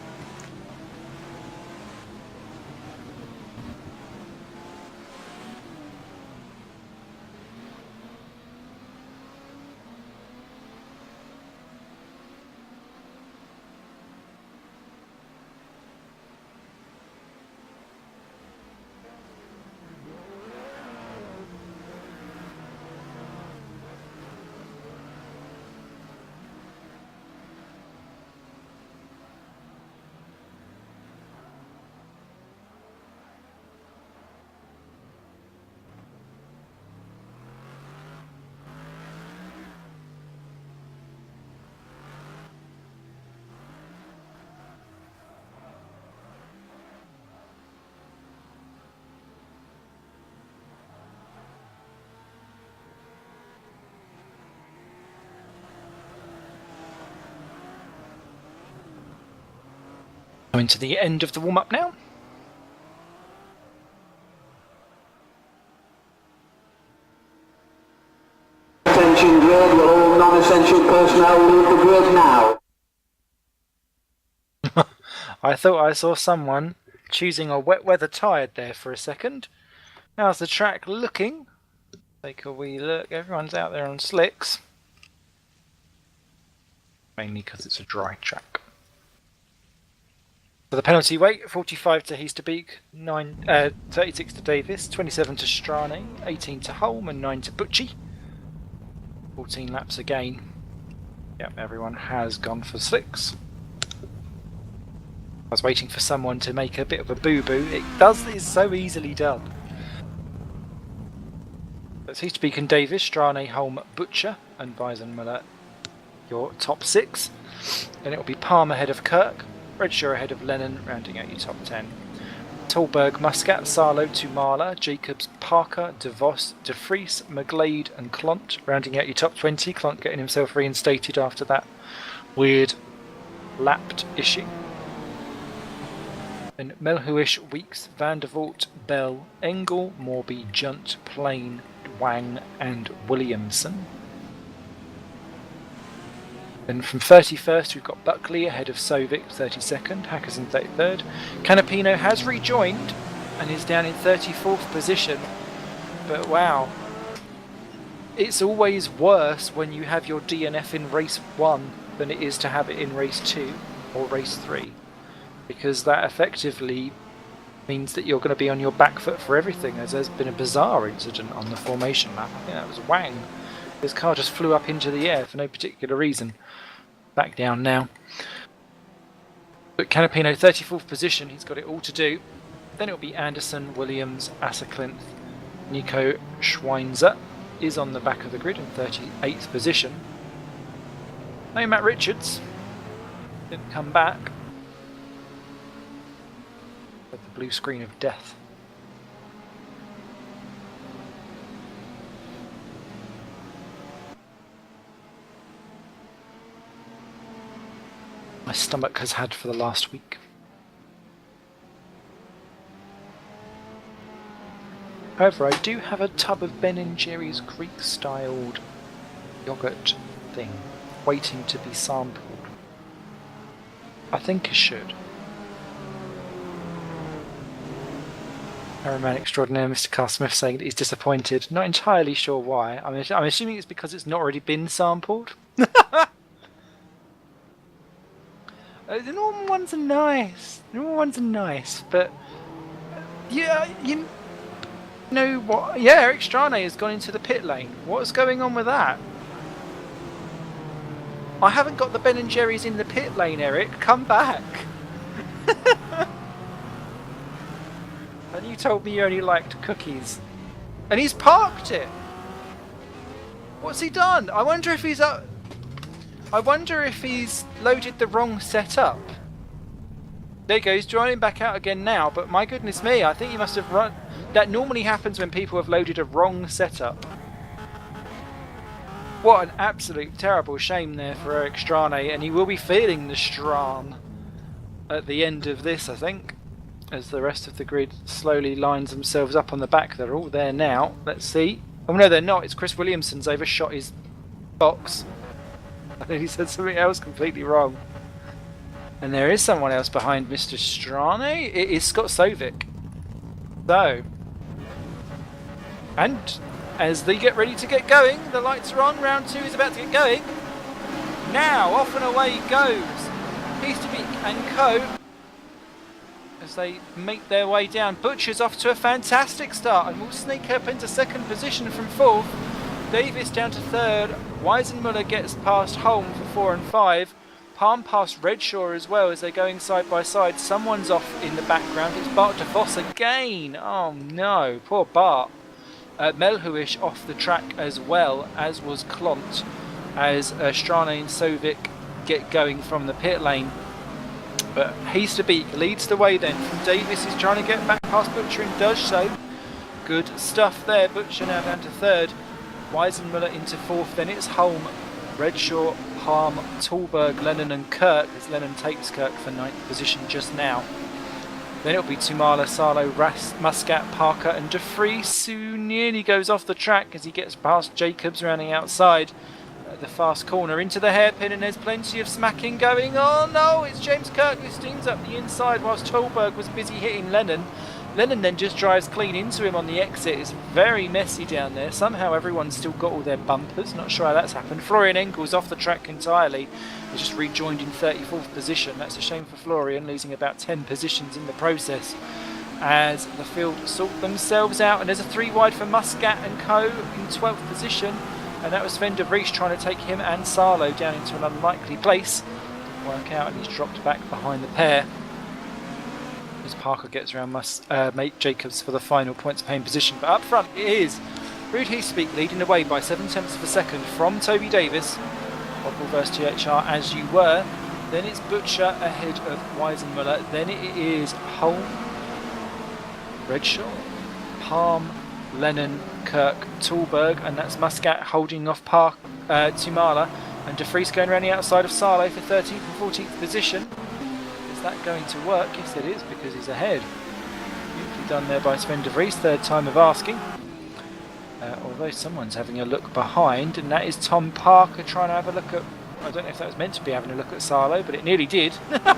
Coming to the end of the warm-up now. Attention grid, will all non-essential personnel leave the grid now? I thought I saw someone choosing a wet weather tired there for a second. How's the track looking? Take a wee look. Everyone's out there on slicks. Mainly because it's a dry track. For the penalty weight, 45 to Heasterbeek, 36 to Davis, 27 to Strane, 18 to Holm and 9 to Butchie. 14 laps again. Yep, everyone has gone for slicks. I was waiting for someone to make a bit of a boo-boo. It's so easily done. That's Heasterbeek and Davis, Strane, Holm, Butcher and Weisenmuller, your top 6. Then it'll be Palm ahead of Kirk, Redshaw ahead of Lennon, rounding out your top 10. Tolberg, Muscat, Sarlo, Tumala, Jacobs, Parker, De Vos, De Vries, McGlade and Clont, rounding out your top 20. Clont getting himself reinstated after that weird lapped issue. And Melhuish, Weeks, Van der Voort, Bell, Engel, Morby, Junt, Plain, Wang and Williamson. Then from 31st we've got Buckley ahead of Sovic 32nd, Hackers in 33rd. Canapino has rejoined and is down in 34th position. But wow, it's always worse when you have your DNF in race 1 than it is to have it in race 2 or race 3. Because that effectively means that you're going to be on your back foot for everything, as there's been a bizarre incident on the formation lap. I think that was Wang. His car just flew up into the air for no particular reason. Back down now. But Canapino, 34th position, he's got it all to do. Then it'll be Anderson, Williams, Asserclinth, Nico Schweinzer is on the back of the grid in 38th position. No Matt Richards. Didn't come back. With the blue screen of death. My stomach has had for the last week. However, I do have a tub of Ben & Jerry's Greek-styled yogurt thing waiting to be sampled. I think I should. Aeroman extraordinaire Mr. Carl Smith saying that he's disappointed. Not entirely sure why. I'm assuming it's because it's not already been sampled. The normal ones are nice. The normal ones are nice, but yeah, you know what? Yeah, Eric Strane has gone into the pit lane. What's going on with that? I haven't got the Ben & Jerry's in the pit lane, Eric. Come back. And you told me you only liked cookies. And he's parked it. What's he done? I wonder if he's up. I wonder if he's loaded the wrong setup. There he goes, drawing back out again now, but my goodness me, I think he must have run. That normally happens when people have loaded a wrong setup. What an absolute terrible shame there for Eric Strane, and he will be feeling the Strane at the end of this, I think, as the rest of the grid slowly lines themselves up on the back. They're all there now. Let's see. Oh no, they're not. It's Chris Williamson's overshot his box. I think he said something else completely wrong. And there is someone else behind Mr. Strane. It is Scott Sovic. So, and as they get ready to get going, the lights are on. Round 2 is about to get going. Now, off and away goes Heasterbeek and Co. as they make their way down. Butcher's off to a fantastic start and will sneak up into second position from 4th. Davis down to 3rd. Weisenmuller gets past Holm for 4 and 5. Palm past Redshaw as well as they're going side by side. Someone's off in the background. It's Bart de Vos again. Oh no, poor Bart. Melhuish off the track as well, as was Clont, as Strane and Sovic get going from the pit lane. But Heasterbeek leads the way then. From Davis is trying to get back past Butcher and does so. Good stuff there. Butcher now down to 3rd. Weisenmuller into 4th. Then it's Holm, Redshaw, Palm, Tallberg, Lennon and Kirk, as Lennon takes Kirk for 9th position just now. Then it'll be Tumala, Salo, Muscat, Parker and De Vries, who nearly goes off the track as he gets past Jacobs rounding outside the fast corner into the hairpin, and there's plenty of smacking going on. Oh, it's James Kirk who steams up the inside whilst Tallberg was busy hitting Lennon. Lennon then just drives clean into him on the exit. It's very messy down there. Somehow everyone's still got all their bumpers. Not sure how that's happened. Florian Engel's off the track entirely. He's just rejoined in 34th position. That's a shame for Florian, losing about 10 positions in the process. As the field sort themselves out, and there's a 3 wide for Muscat and Co in 12th position. And that was Sven de Vries trying to take him and Salo down into an unlikely place. Didn't work out, and he's dropped back behind the pair. As Parker gets around mate Jacobs for the final points paying position. But up front it is Ruud Heespeak leading the way by 7/10 of a second from Toby Davis. Opel versus THR as you were. Then it's Butcher ahead of Weisenmuller. Then it is Holm, Redshaw, Palm, Lennon, Kirk, Tallberg, and that's Muscat holding off Tumala, and De Vries going around the outside of Salo for 13th and 14th position. Is that going to work? Yes it is, because he's ahead. Beautifully done there by Sven de Vries, third time of asking. Although someone's having a look behind, and that is Tom Parker trying to have a look at, I don't know if that was meant to be having a look at Salo, but it nearly did. They all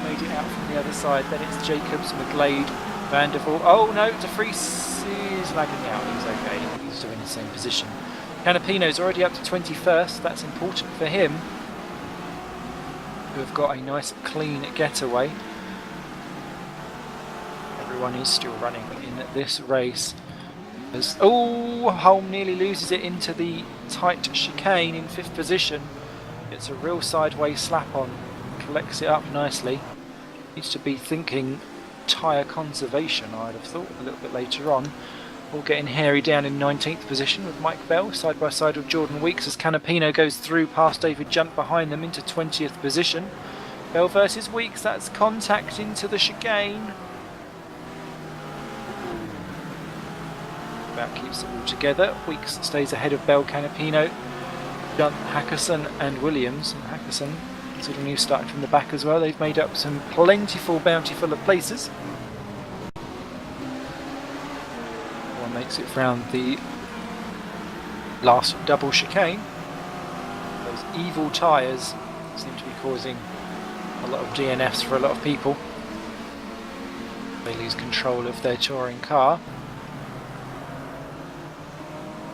made it out from the other side. Then it's Jacobs, McGlade, Vandervoort. Oh no, De Vries is lagging out. He's okay, he's still in the same position. Canapino's already up to 21st, that's important for him, who have got a nice clean getaway. Everyone is still running in this race. Oh, Holm nearly loses it into the tight chicane in 5th position. Gets a real sideways slap on, collects it up nicely. Needs to be thinking tyre conservation, I'd have thought, a little bit later on. All getting hairy down in 19th position with Mike Bell side by side with Jordan Weeks as Canapino goes through past David Jump behind them into 20th position. Bell versus Weeks, that's contact into the chicane. That keeps it all together. Weeks stays ahead of Bell, Canapino, Jump, Hackerson and Williams. And Hackerson, considering he's starting from the back as well, they've made up some plentiful, bountiful of places. One makes it round the last double chicane. Those evil tyres seem to be causing a lot of DNFs for a lot of people. They lose control of their touring car.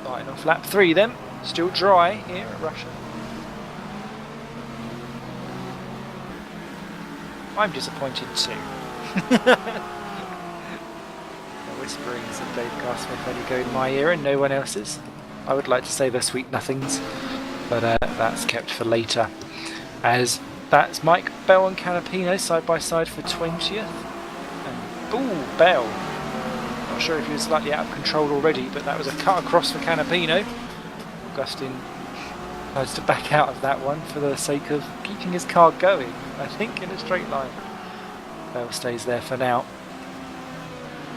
Starting off lap 3 then, still dry here at Russia. I'm disappointed too. The whisperings of Dave Carsmith only go in my ear and no one else's. I would like to say they're sweet nothings, but that's kept for later. As that's Mike Bell and Canapino side by side for 20th. And ooh, Bell. Not sure if he was slightly out of control already, but that was a cut across for Canapino. Augustin tries to back out of that one for the sake of keeping his car going, I think, in a straight line. Bell stays there for now.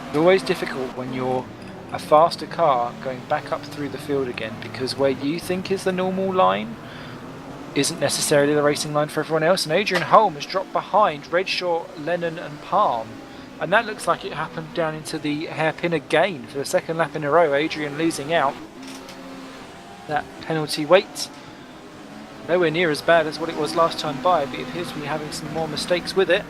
It's always difficult when you're a faster car going back up through the field again, because where you think is the normal line isn't necessarily the racing line for everyone else. And Adrian Holm has dropped behind Redshaw, Lennon and Palm. And that looks like it happened down into the hairpin again for the second lap in a row. Adrian losing out. That penalty weight, nowhere near as bad as what it was last time by, but it appears to be having some more mistakes with it.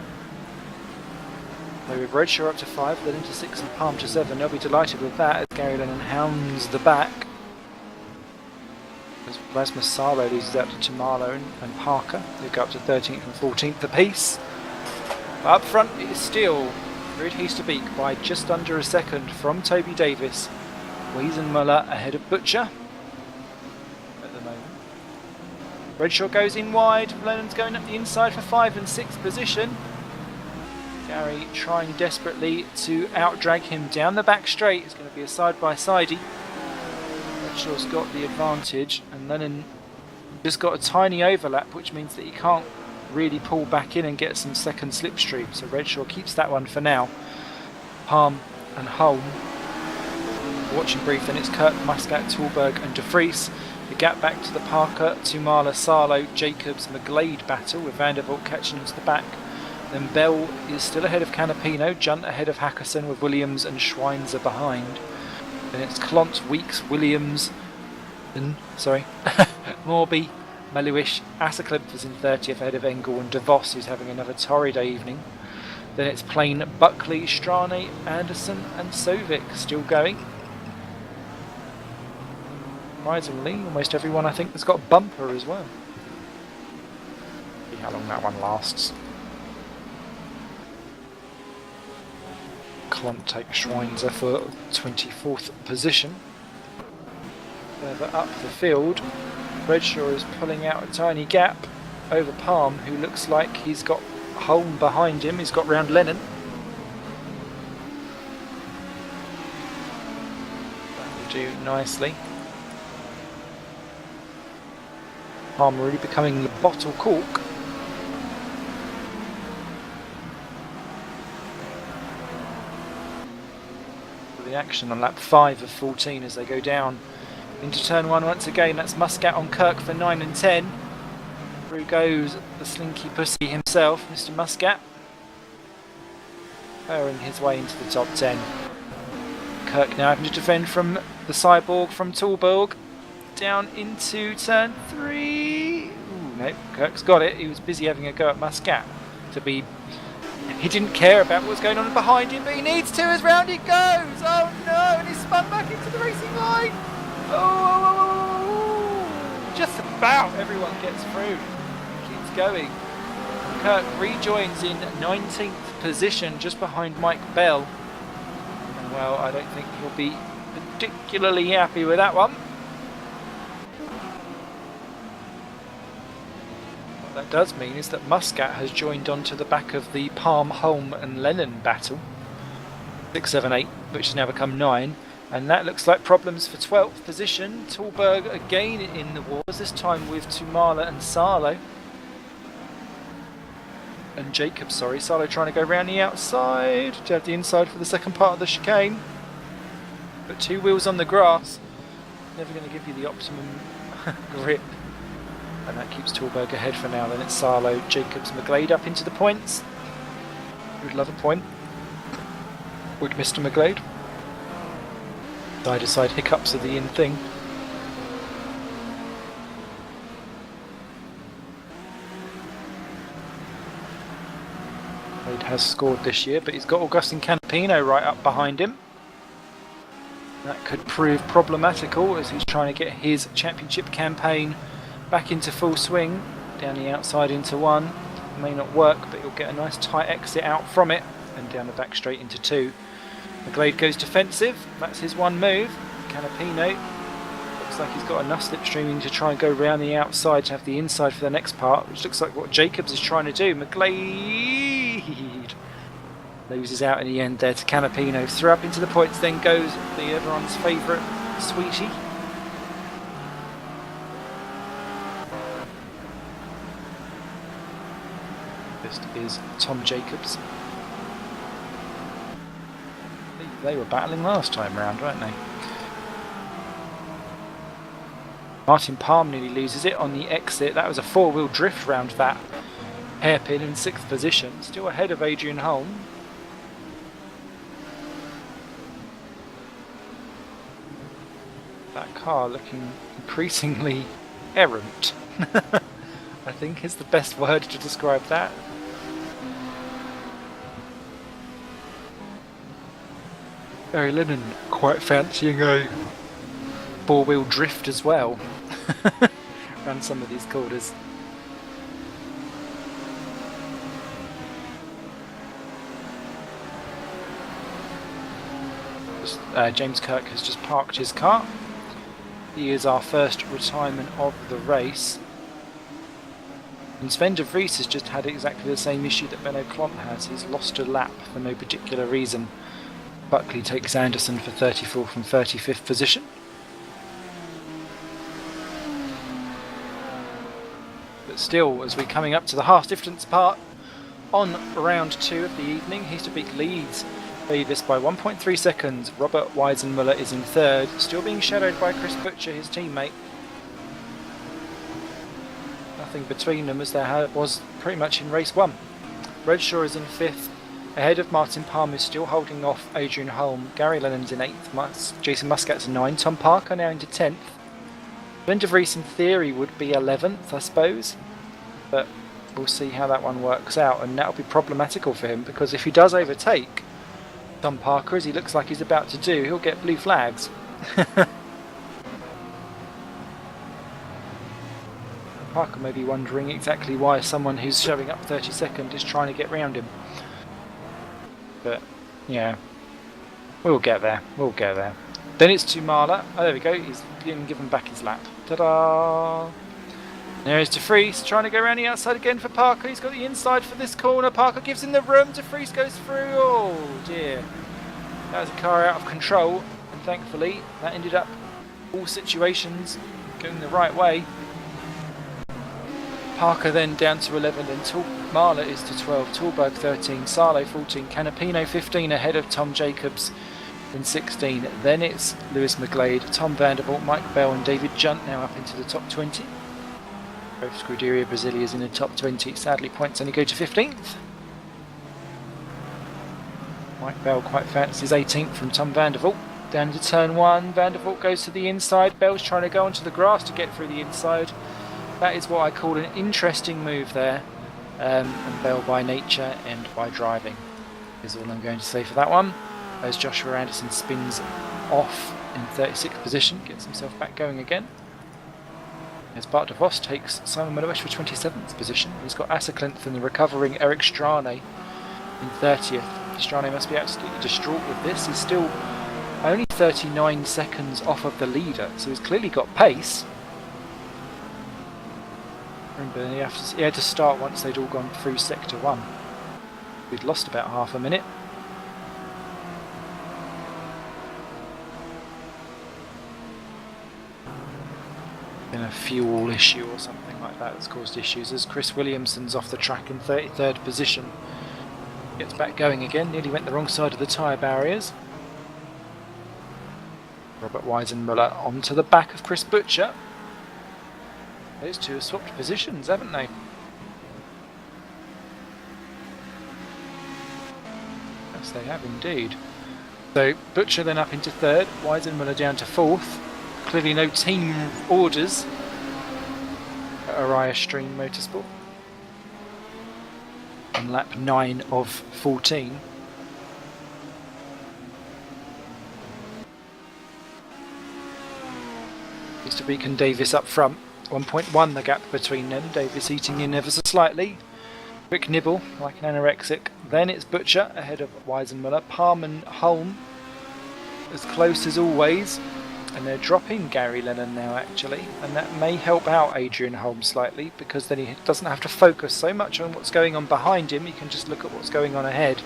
So with Redshaw up to 5, then into 6 and Palm to 7. They'll be delighted with that as Gary Lennon hounds the back. As Rasmus Salo loses out to Tumala and Parker. They go up to 13th and 14th apiece. But up front it is still Ruud Heespeak by just under a second from Toby Davis. Weisenmuller ahead of Butcher at the moment. Redshaw goes in wide. Lennon's going up the inside for 5th and 6th position. Gary trying desperately to outdrag him down the back straight. It's going to be a side-by-sidey. Redshaw's got the advantage, and Lennon just got a tiny overlap, which means that he can't really pull back in and get some second slipstream. So Redshaw keeps that one for now. Palm and Holm. Watching brief, then it's Kirk, Muscat, Tallberg and De Vries. The gap back to the Parker, Tumala, Sarlo, Jacobs, McGlade battle with Vandervoort catching him to the back. Then Bell is still ahead of Canapino, Junt ahead of Hackerson with Williams and Schweinzer behind. Then it's Clont, Weeks, Williams, and Morby, Maluish, Assercliff is in 30th ahead of Engel and DeVos, who's having another torrid evening. Then it's Plain, Buckley, Strane, Anderson and Sovic still going. Surprisingly, almost everyone I think has got a bumper as well. See how long that one lasts. Clont takes Schweinzer for 24th position. Further up the field, Bradshaw is pulling out a tiny gap over Palm, who looks like he's got Holm behind him. He's got round Lennon. That will do nicely. Palm really becoming the bottle cork. The action on lap 5 of 14 as they go down into turn 1 once again. That's Muscat on Kirk for 9 and 10. Through goes the slinky pussy himself, Mr. Muscat, powering his way into the top 10. Kirk now having to defend from the Cyborg from Talborg down into turn 3. Ooh, no, Kirk's got it. He was busy having a go at Muscat. He didn't care about what's going on behind him, but he needs to as round it goes. Oh no, and he's spun back into the racing line. Oh, just about everyone gets through. Keeps going. Kirk rejoins in 19th position, just behind Mike Bell. And well, I don't think he'll be particularly happy with that one. What that does mean is that Muscat has joined onto the back of the Palm, Holm and Lennon battle. 6, 7, 8, which has now become 9. And that looks like problems for 12th position. Talberg again in the wars, this time with Tumala and Sarlo. And Jacobs, sorry. Sarlo trying to go round the outside to have the inside for the second part of the chicane. But 2 wheels on the grass, never going to give you the optimum grip. And that keeps Talberg ahead for now. Then it's Sarlo, Jacobs, McGlade up into the points. Would love a point. Would Mr. McGlade. Side-to-side hiccups are the in thing. McGlade has scored this year, but he's got Augustin Canapino right up behind him. That could prove problematical as he's trying to get his championship campaign back into full swing. Down the outside into 1. It may not work, but he'll get a nice tight exit out from it. And down the back straight into 2. McGlade goes defensive. That's his one move. Canapino looks like he's got enough slipstreaming to try and go round the outside to have the inside for the next part, which looks like what Jacobs is trying to do. McGlade loses out in the end there to Canapino. Through up into the points, then goes the everyone's favourite Sweetie. This is Tom Jacobs. They were battling last time round, weren't they? Martin Palm nearly loses it on the exit. That was a 4-wheel drift round that hairpin in 6th position. Still ahead of Adrian Holm. That car looking increasingly errant, I think is the best word to describe that. Barry Lennon quite fancying a 4-wheel drift as well around some of these corners. James Kirk has just parked his car. He is our first retirement of the race. And Sven de Vries has just had exactly the same issue that Benno Clont has. He's lost a lap for no particular reason. Buckley takes Anderson for 34th from 35th position. But still, as we're coming up to the half distance part on round 2 of the evening, Heasterbeek leads Davis by 1.3 seconds. Robert Weisenmuller is in 3rd, still being shadowed by Chris Butcher, his teammate. nothing between them as there was pretty much in race 1. Redshaw is in 5th, ahead of Martin Palmer, still holding off Adrian Holm. Gary Lennon's in 8th, Jason Muscat's in 9th, Tom Parker now into 10th. Glenn de Vries in theory would be 11th, I suppose, but we'll see how that one works out, and that'll be problematical for him, because if he does overtake Tom Parker, as he looks like he's about to do, he'll get blue flags. Parker may be wondering exactly why someone who's showing up 32nd is trying to get round him. But, yeah, we'll get there, we'll get there. Then it's to Marler. Oh, there we go, he's getting given back his lap. Ta-da! There's de Vries trying to go around the outside again for Parker. He's got the inside for this corner. Parker gives him the room. De Vries goes through. Oh dear. That was a car out of control. And thankfully, that ended up all situations going the right way. Parker then down to 11. And Marler is to 12. Talberg 13. Salo 14. Canapino 15 ahead of Tom Jacobs in 16. Then it's Lewis McGlade, Tom Vanderbilt, Mike Bell and David Junt now up into the top 20. Both Scuderia Brasilia's in the top 20. Sadly, points only go to 15th. Mike Bell quite fancies 18th from Tom Vanderbilt. Down to turn 1. Vanderbilt goes to the inside. Bell's trying to go onto the grass to get through the inside. That is what I call an interesting move there. And Bell by nature and by driving is all I'm going to say for that one. As Joshua Anderson spins off in 36th position, gets himself back going again. As Bart de Vos takes Simon Manoesh for 27th position. He's got Asseklinth and the recovering Eric Strane in 30th. Strane must be absolutely distraught with this. He's still only 39 seconds off of the leader, so he's clearly got pace. Remember, he had to start once they'd all gone through Sector 1. We'd lost about half a minute. Been a fuel issue or something like that that's caused issues, as Chris Williamson's off the track in 33rd position. Gets back going again, nearly went the wrong side of the tyre barriers. Robert Weisenmuller onto the back of Chris Butcher. Those two have swapped positions, haven't they? Yes, they have indeed. So Butcher then up into 3rd, Weisenmuller down to 4th. Clearly no team orders at Araya Stream Motorsport. On lap 9 of 14. Mr. Beacon Davis up front. 1.1 the gap between them. Davis eating in ever so slightly. Quick nibble like an anorexic. Then it's Butcher ahead of Weisenmuller. Parman Holm as close as always. And they're dropping Gary Lennon now actually, and that may help out Adrian Holm slightly, because then he doesn't have to focus so much on what's going on behind him, he can just look at what's going on ahead.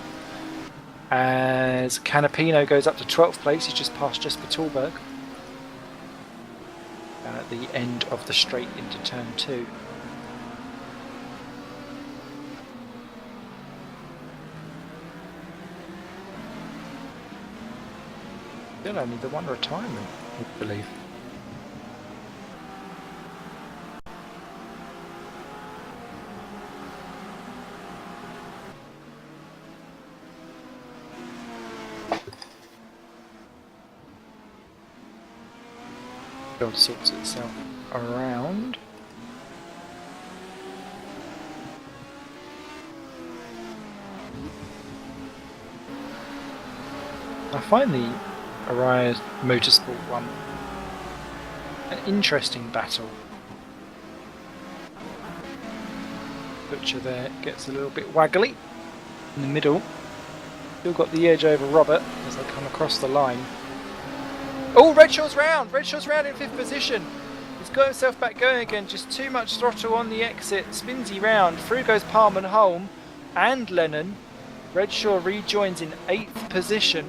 As Canapino goes up to 12th place, he's just passed Jesper Talberg. Down at the end of the straight into turn 2. Still only the one retirement, I believe. Build sorts itself around. I find the Araya Motorsport one an interesting battle. Butcher there gets a little bit waggly in the middle. Still got the edge over Robert as they come across the line. Oh, Redshaw's round! Redshaw's round in 5th position. He's got himself back going again, just too much throttle on the exit. Spins he round. Through goes Parman Holm and Lennon. Redshaw rejoins in 8th position.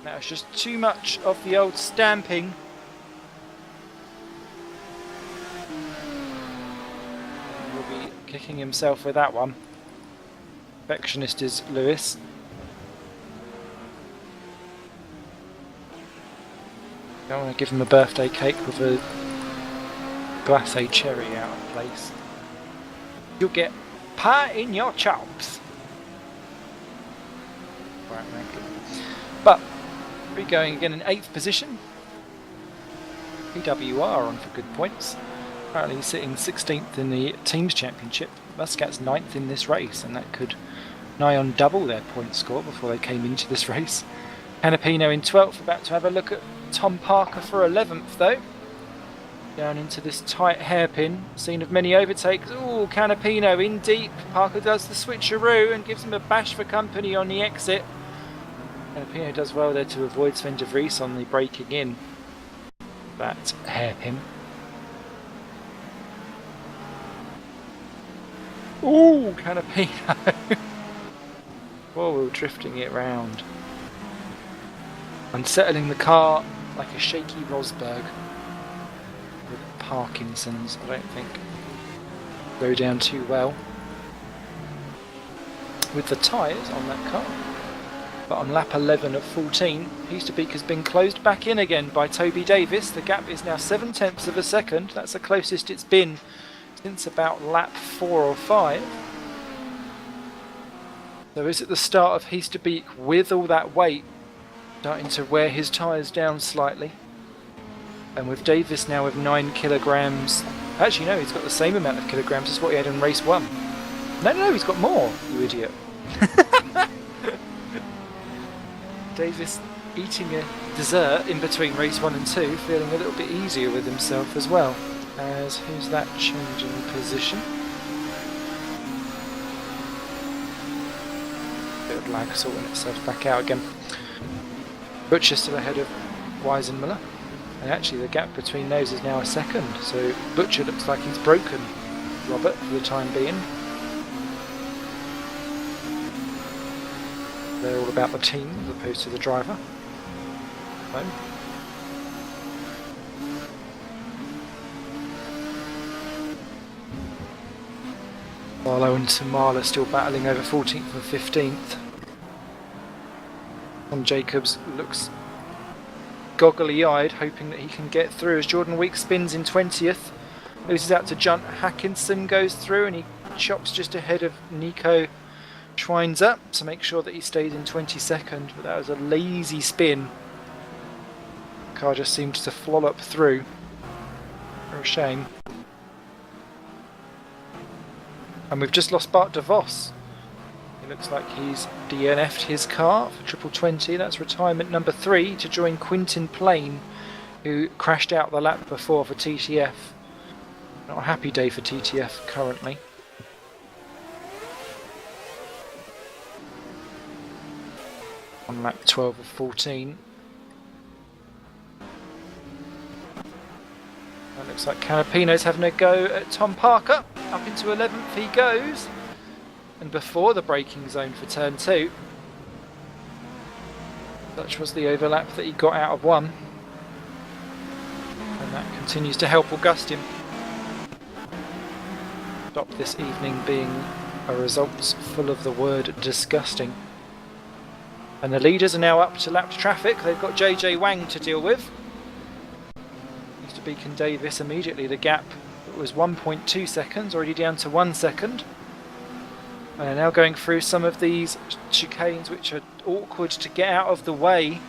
Now it's just too much of the old stamping. He'll be kicking himself with that one. Perfectionist is Lewis. Don't want to give him a birthday cake with a glacé cherry out of place. You'll get pie in your chops. Right, Rankin. But we're going again in 8th position. PWR on for good points. Currently sitting 16th in the Teams Championship. Muscat's 9th in this race, and that could nigh on double their point score before they came into this race. Canapino in 12th, about to have a look at Tom Parker for 11th though. Down into this tight hairpin, scene of many overtakes. Ooh, Canapino in deep. Parker does the switcheroo and gives him a bash for company on the exit. Canapino does well there to avoid Sven de Vries on the braking in that hairpin. Ooh, Canapino. Whoa, drifting it round. Unsettling the car like a shaky Rosberg. With Parkinson's, I don't think go down too well with the tyres on that car. But on lap 11 of 14, Easterbeek has been closed back in again by Toby Davis. The gap is now 7/10 of a second. That's the closest it's been since about lap 4 or 5. So is it the start of Easterbeek with all that weight starting to wear his tyres down slightly? And with Davis now with 9 kilograms, actually no, he's got the same amount of kilograms as what he had in race 1. No, he's got more, you idiot. Davis eating a dessert in between race 1 and 2, feeling a little bit easier with himself as well. As who's that changing position? Bit of lag sorting itself back out again. Butcher still ahead of Weisenmuller. And actually the gap between those is now a second, so Butcher looks like he's broken Robert for the time being. They're all about the team as opposed to the driver. So. Barlow and Tamala still battling over 14th and 15th. Tom Jacobs looks goggly-eyed, hoping that he can get through as Jordan Weeks spins in 20th. Loses out to John Hackinson, goes through, and he chops just ahead of Nico Schweinzer to make sure that he stays in 22nd, but that was a lazy spin. The car just seemed to flollop through. For a shame. And we've just lost Bart de Vos. It looks like he's DNF'd his car for triple 20. That's retirement number 3 to join Quintin Plain, who crashed out the lap before for TTF. Not a happy day for TTF currently. On lap 12 of 14. That looks like Canapino's having a go at Tom Parker. Up into 11th he goes. And before the braking zone for turn 2. Such was the overlap that he got out of 1. And that continues to help Augustin. Stop this evening being a results full of the word disgusting. And the leaders are now up to lapped traffic. They've got JJ Wang to deal with. Easterbeek and Davis immediately. The gap was 1.2 seconds, already down to 1 second. And they're now going through some of these chicanes which are awkward to get out of the way.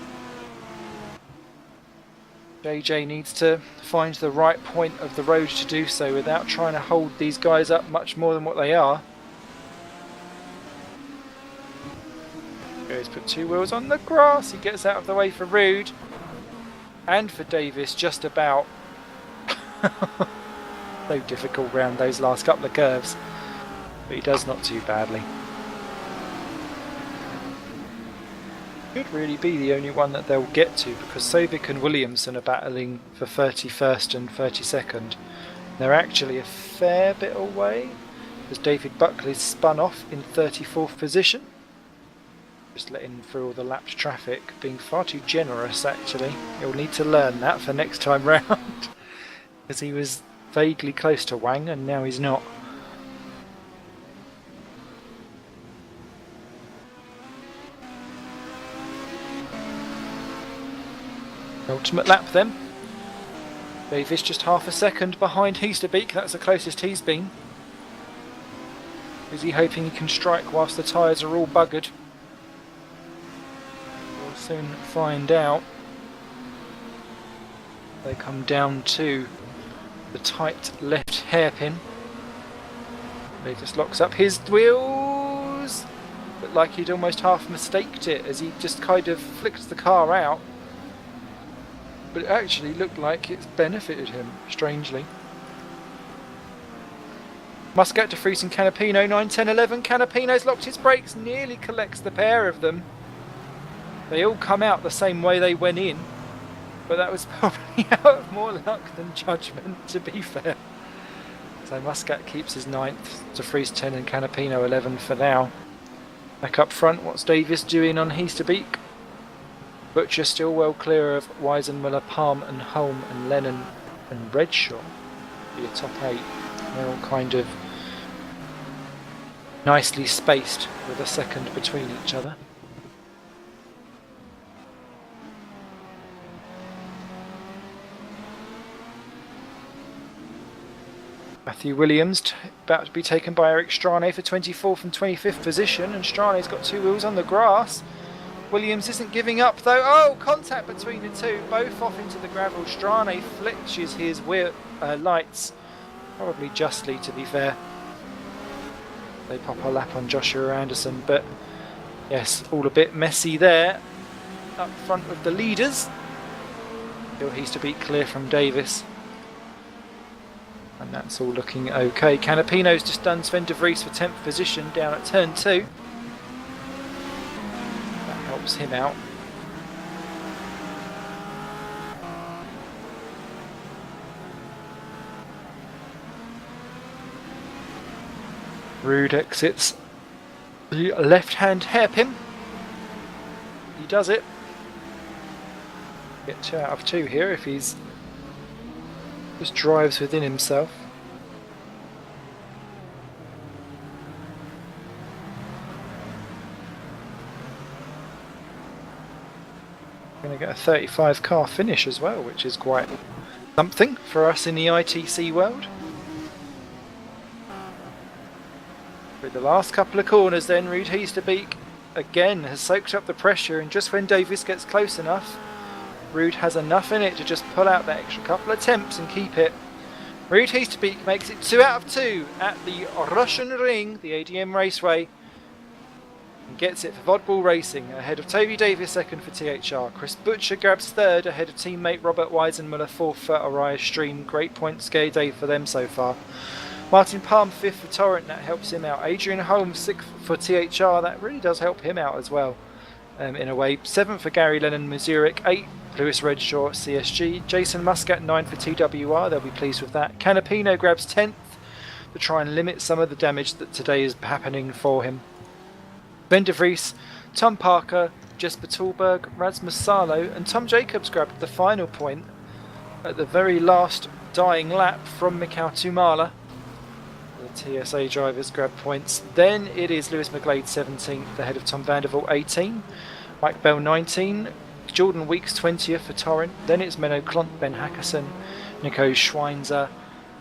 JJ needs to find the right point of the road to do so without trying to hold these guys up much more than what they are. He's put 2 wheels on the grass. He gets out of the way for Rude. And for Davis just about. So difficult round those last couple of curves. But he does not too badly. Could really be the only one that they'll get to, because Sovic and Williamson are battling for 31st and 32nd. They're actually a fair bit away, as David Buckley's spun off in 34th position. Just letting through all the lapped traffic, being far too generous actually. He'll need to learn that for next time round, because he was vaguely close to Wang and now he's not. Ultimate lap then. Davis just half a second behind Heasterbeek. That's the closest he's been. Is he hoping he can strike whilst the tyres are all buggered? We'll soon find out. They come down to the tight left hairpin. Davis locks up his wheels. Looked like he'd almost half mistaked it as he just kind of flicked the car out. But it actually looked like it's benefited him, strangely. Muscat, De Vries and Canapino, 9, 10, 11. Canapino's locked his brakes, nearly collects the pair of them. They all come out the same way they went in, but that was probably out of more luck than judgment, to be fair. So Muscat keeps his 9th, De Vries 10 and Canapino 11 for now. Back up front, what's Davis doing on Heasterbeek? Butcher still well clear of Weisenmuller, Palm and Holm and Lennon and Redshaw. Be a top 8. They're all kind of nicely spaced with a second between each other. Matthew Williams about to be taken by Eric Strane for 24th and 25th position, and Strane's got 2 wheels on the grass. Williams isn't giving up though. Oh, contact between the two, both off into the gravel. Strane flitches his lights, probably justly to be fair. They pop a lap on Joshua Anderson, but yes, all a bit messy there up front of the leaders. Still he's to be clear from Davis. And that's all looking okay. Canapino's just done Sven De Vries for 10th position down at turn 2. That helps him out. Rude exits the left-hand hairpin. He does it. Get 2 out of 2 here if he's just drives within himself. Going to get a 35 car finish as well, which is quite something for us in the ITC world. With the last couple of corners then, Ruud Heasterbeek again has soaked up the pressure, and just when Davis gets close enough, Ruud has enough in it to just pull out that extra couple of attempts and keep it. Ruud Heasterbeek makes it 2 out of 2 at the Russian Ring, the ADM Raceway, and gets it for Vodball Racing, ahead of Toby Davis 2nd for THR. Chris Butcher grabs 3rd ahead of teammate Robert Weisenmuller 4th for Oriah Stream. Great point scare day for them so far. Martin Palm 5th for Torrent, that helps him out. Adrian Holmes 6th for THR, that really does help him out as well. In a way. 7th for Gary Lennon Mazurek, 8th Lewis Redshaw CSG, Jason Muscat 9th for TWR, they'll be pleased with that. Canapino grabs 10th to try and limit some of the damage that today is happening for him. Ben De Vries, Tom Parker, Jesper Tallberg, Rasmus Salo and Tom Jacobs grabbed the final point at the very last dying lap from Mikhail Tumala. The TSA drivers grab points. Then it is Lewis McGlade 17th ahead of Tom Vandervoort 18, Mike Bell 19, Jordan Weeks 20th for Torrent. Then it's Menno Klont, Ben Hackerson, Nico Schweinzer,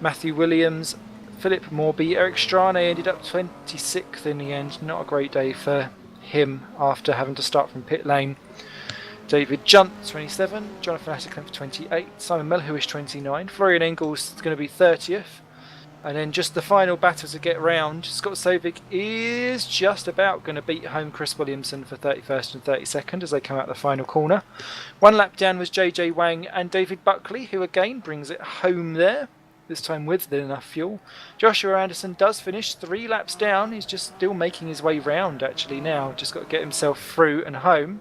Matthew Williams, Philip Morby. Eric Strane ended up 26th in the end. Not a great day for him after having to start from pit lane. David Junt 27, Jonathan Attercliffe 28, Simon Melhuish 29, Florian Engels is going to be 30th. And then just the final battle to get round, Scott Sovic is just about going to beat home Chris Williamson for 31st and 32nd as they come out the final corner. 1 lap down was JJ Wang and David Buckley, who again brings it home there, this time with enough fuel. Joshua Anderson does finish 3 laps down. He's just still making his way round actually now, just got to get himself through and home.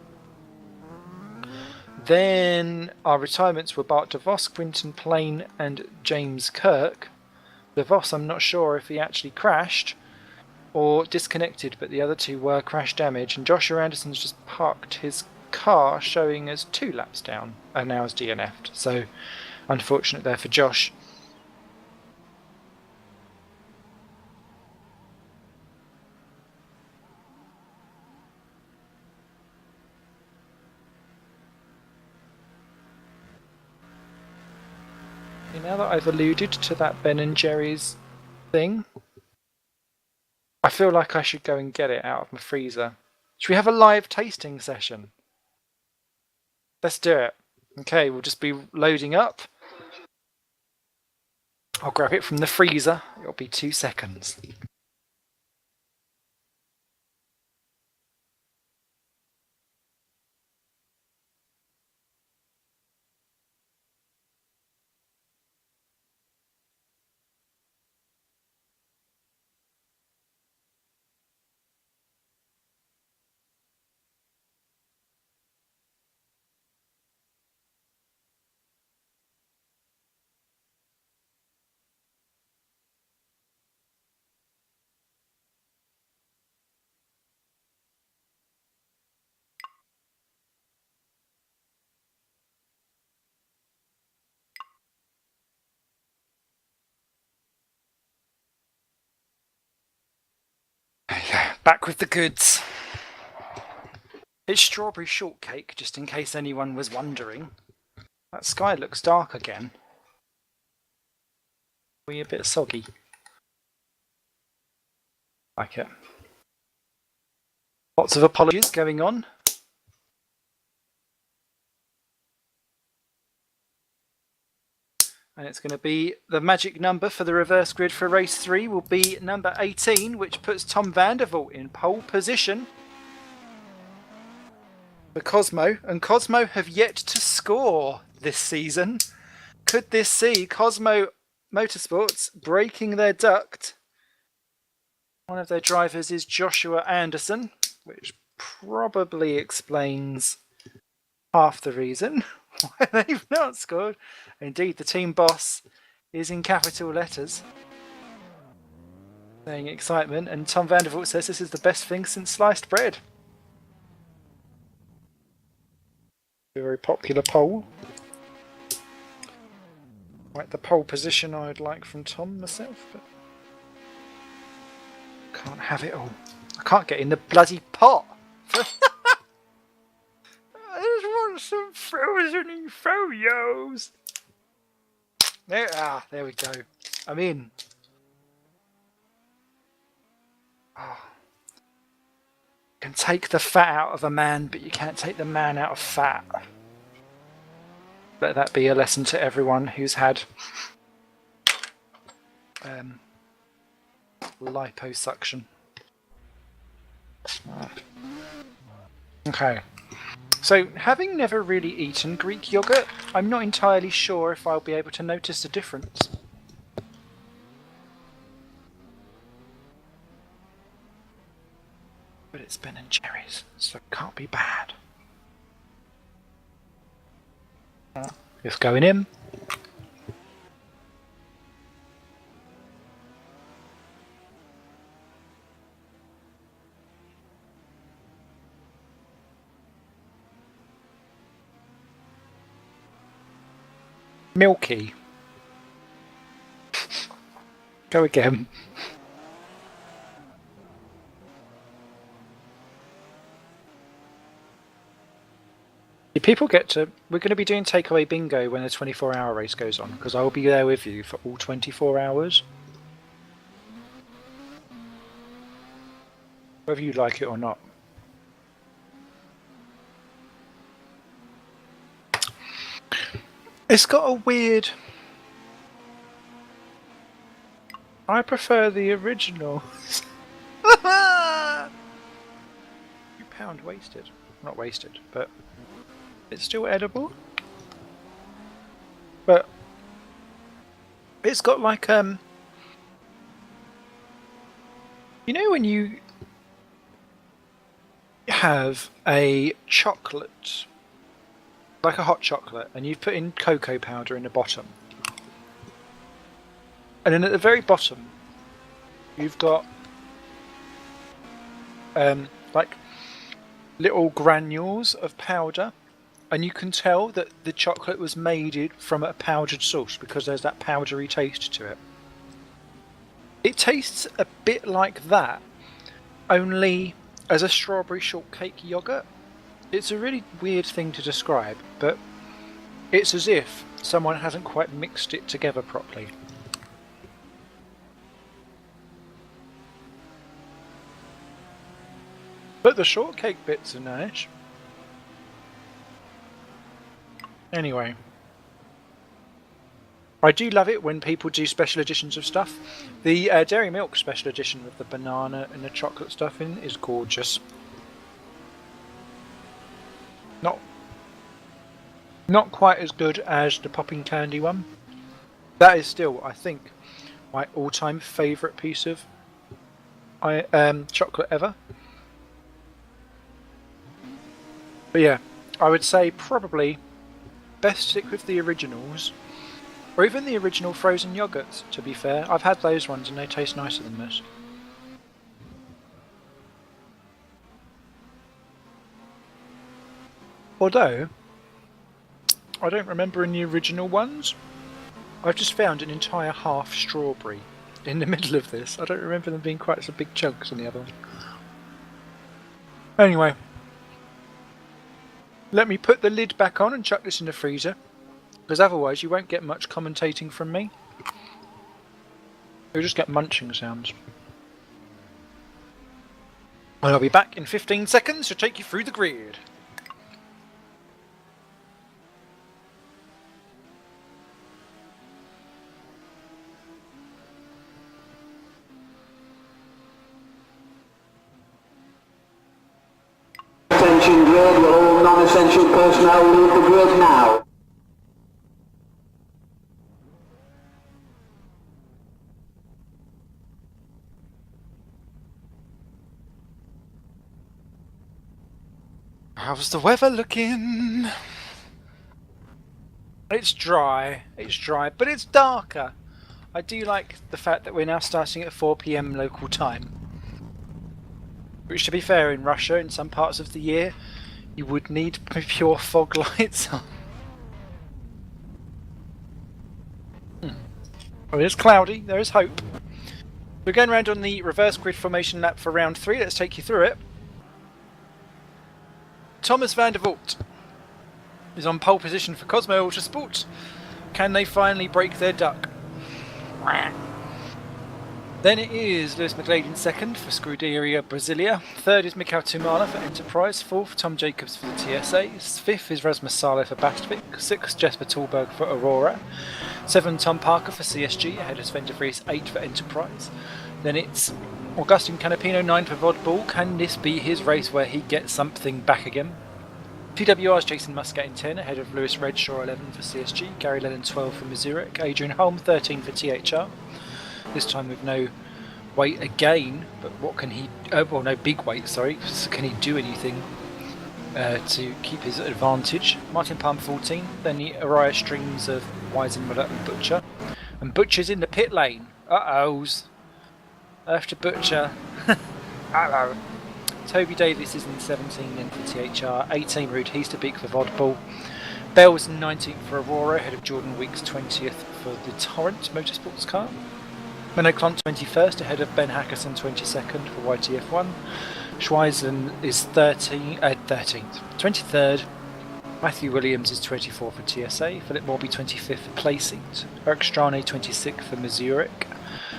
Then our retirements were Bart de Vos, Quinton Plain and James Kirk. De Vos, I'm not sure if he actually crashed or disconnected, but the other 2 were crash damage, and Joshua Anderson's just parked his car showing as 2 laps down and now is DNF'd, so unfortunate there for Josh. Now that I've alluded to that Ben and Jerry's thing, I feel like I should go and get it out of my freezer. Should we have a live tasting session? Let's do it. Okay, we'll just be loading up. I'll grab it from the freezer. It'll be 2 seconds. Back with the goods. It's strawberry shortcake, just in case anyone was wondering. That sky looks dark again. We a bit soggy. Like it. Lots of apologies going on. And it's going to be the magic number for the reverse grid for race 3 will be number 18, which puts Tom Vandervoort in pole position for Cosmo. And Cosmo have yet to score this season. Could this see Cosmo Motorsports breaking their duct? One of their drivers is Joshua Anderson, which probably explains half the reason why they've not scored. Indeed, the team boss is in capital letters, saying excitement, and Tom Vandervoort says this is the best thing since sliced bread. A very popular poll. Right, the pole position I'd like from Tom myself, but can't have it all. I can't get in the bloody pot. I just want some frozen photos. There we go. I'm in. Oh. You can take the fat out of a man, but you can't take the man out of fat. Let that be a lesson to everyone who's had liposuction. Okay. So, having never really eaten Greek yogurt, I'm not entirely sure if I'll be able to notice a difference. But it's Ben and Jerry's, so it can't be bad. It's going in. Milky. Go again. People get to... We're going to be doing takeaway bingo when the 24-hour race goes on, because I'll be there with you for all 24 hours. Whether you like it or not. It's got a weird... I prefer the original. £2 wasted. Not wasted, but it's still edible. But it's got like you know when you have a chocolate, like a hot chocolate, and you've put in cocoa powder in the bottom, and then at the very bottom you've got like little granules of powder, and you can tell that the chocolate was made from a powdered sauce because there's that powdery taste to it. It tastes a bit like that, only as a strawberry shortcake yogurt. It's a really weird thing to describe, but It's as if someone hasn't quite mixed it together properly. But the shortcake bits are nice. Anyway. I do love it when people do special editions of stuff. The Dairy Milk special edition with the banana and the chocolate stuff in is gorgeous. Not quite as good as the popping candy one. That is still, I think, my all-time favourite piece of chocolate ever. But yeah, I would say probably best stick with the originals. Or even the original frozen yogurts, to be fair. I've had those ones and they taste nicer than this. Although, I don't remember in the original ones. I've just found an entire half strawberry in the middle of this. I don't remember them being quite so big chunks on the other one. Anyway, let me put the lid back on and chuck this in the freezer, because otherwise you won't get much commentating from me. You'll just get munching sounds. And I'll be back in 15 seconds to take you through the grid. Attention grid, will all non-essential personnel leave the grid now? How's the weather looking? It's dry, but it's darker. I do like the fact that we're now starting at 4 PM local time. Which, to be fair, in Russia, in some parts of the year, you would need pure fog lights on. Oh, it's cloudy, there is hope. We're going around on the reverse grid formation lap for round 3, let's take you through it. Thomas van der Voort is on pole position for Cosmo Autosport. Can they finally break their duck? Then it is Lewis McGlade in second for Scuderia Brasilia. Third is Mikael Tumala for Enterprise. Fourth, Tom Jacobs for the TSA. Fifth is Rasmus Salo for Bastvik. Sixth, Jesper Tolberg for Aurora. Seventh, Tom Parker for CSG, ahead of Sven de Vries. 8 for Enterprise. Then it's Augustin Canapino, 9 for Vodball. Can this be his race where he gets something back again? PWR's Jason Muscat in 10, ahead of Lewis Redshaw 11 for CSG. Gary Lennon 12 for Missouric. Adrian Holm 13 for THR. This time with no weight again, but what can he... well, no big weight, sorry. So can he do anything to keep his advantage? Martin Palm 14, then the Araya strings of Weisenmuller and Butcher. And Butcher's in the pit lane. Uh-ohs. After Butcher. Uh-oh. Toby Davis is in 17 then for THR. 18, Rude Heasterbeek for Vodball. Bell's in 19th for Aurora, ahead of Jordan Weeks 20th for the Torrent Motorsports car. Menno Klont 21st, ahead of Ben Hackerson 22nd for YTF1. Schweisen is 13th. 23rd. Matthew Williams is 24th for TSA. Philip Morby 25th for Playseat. Eric Strane 26th for Missouric.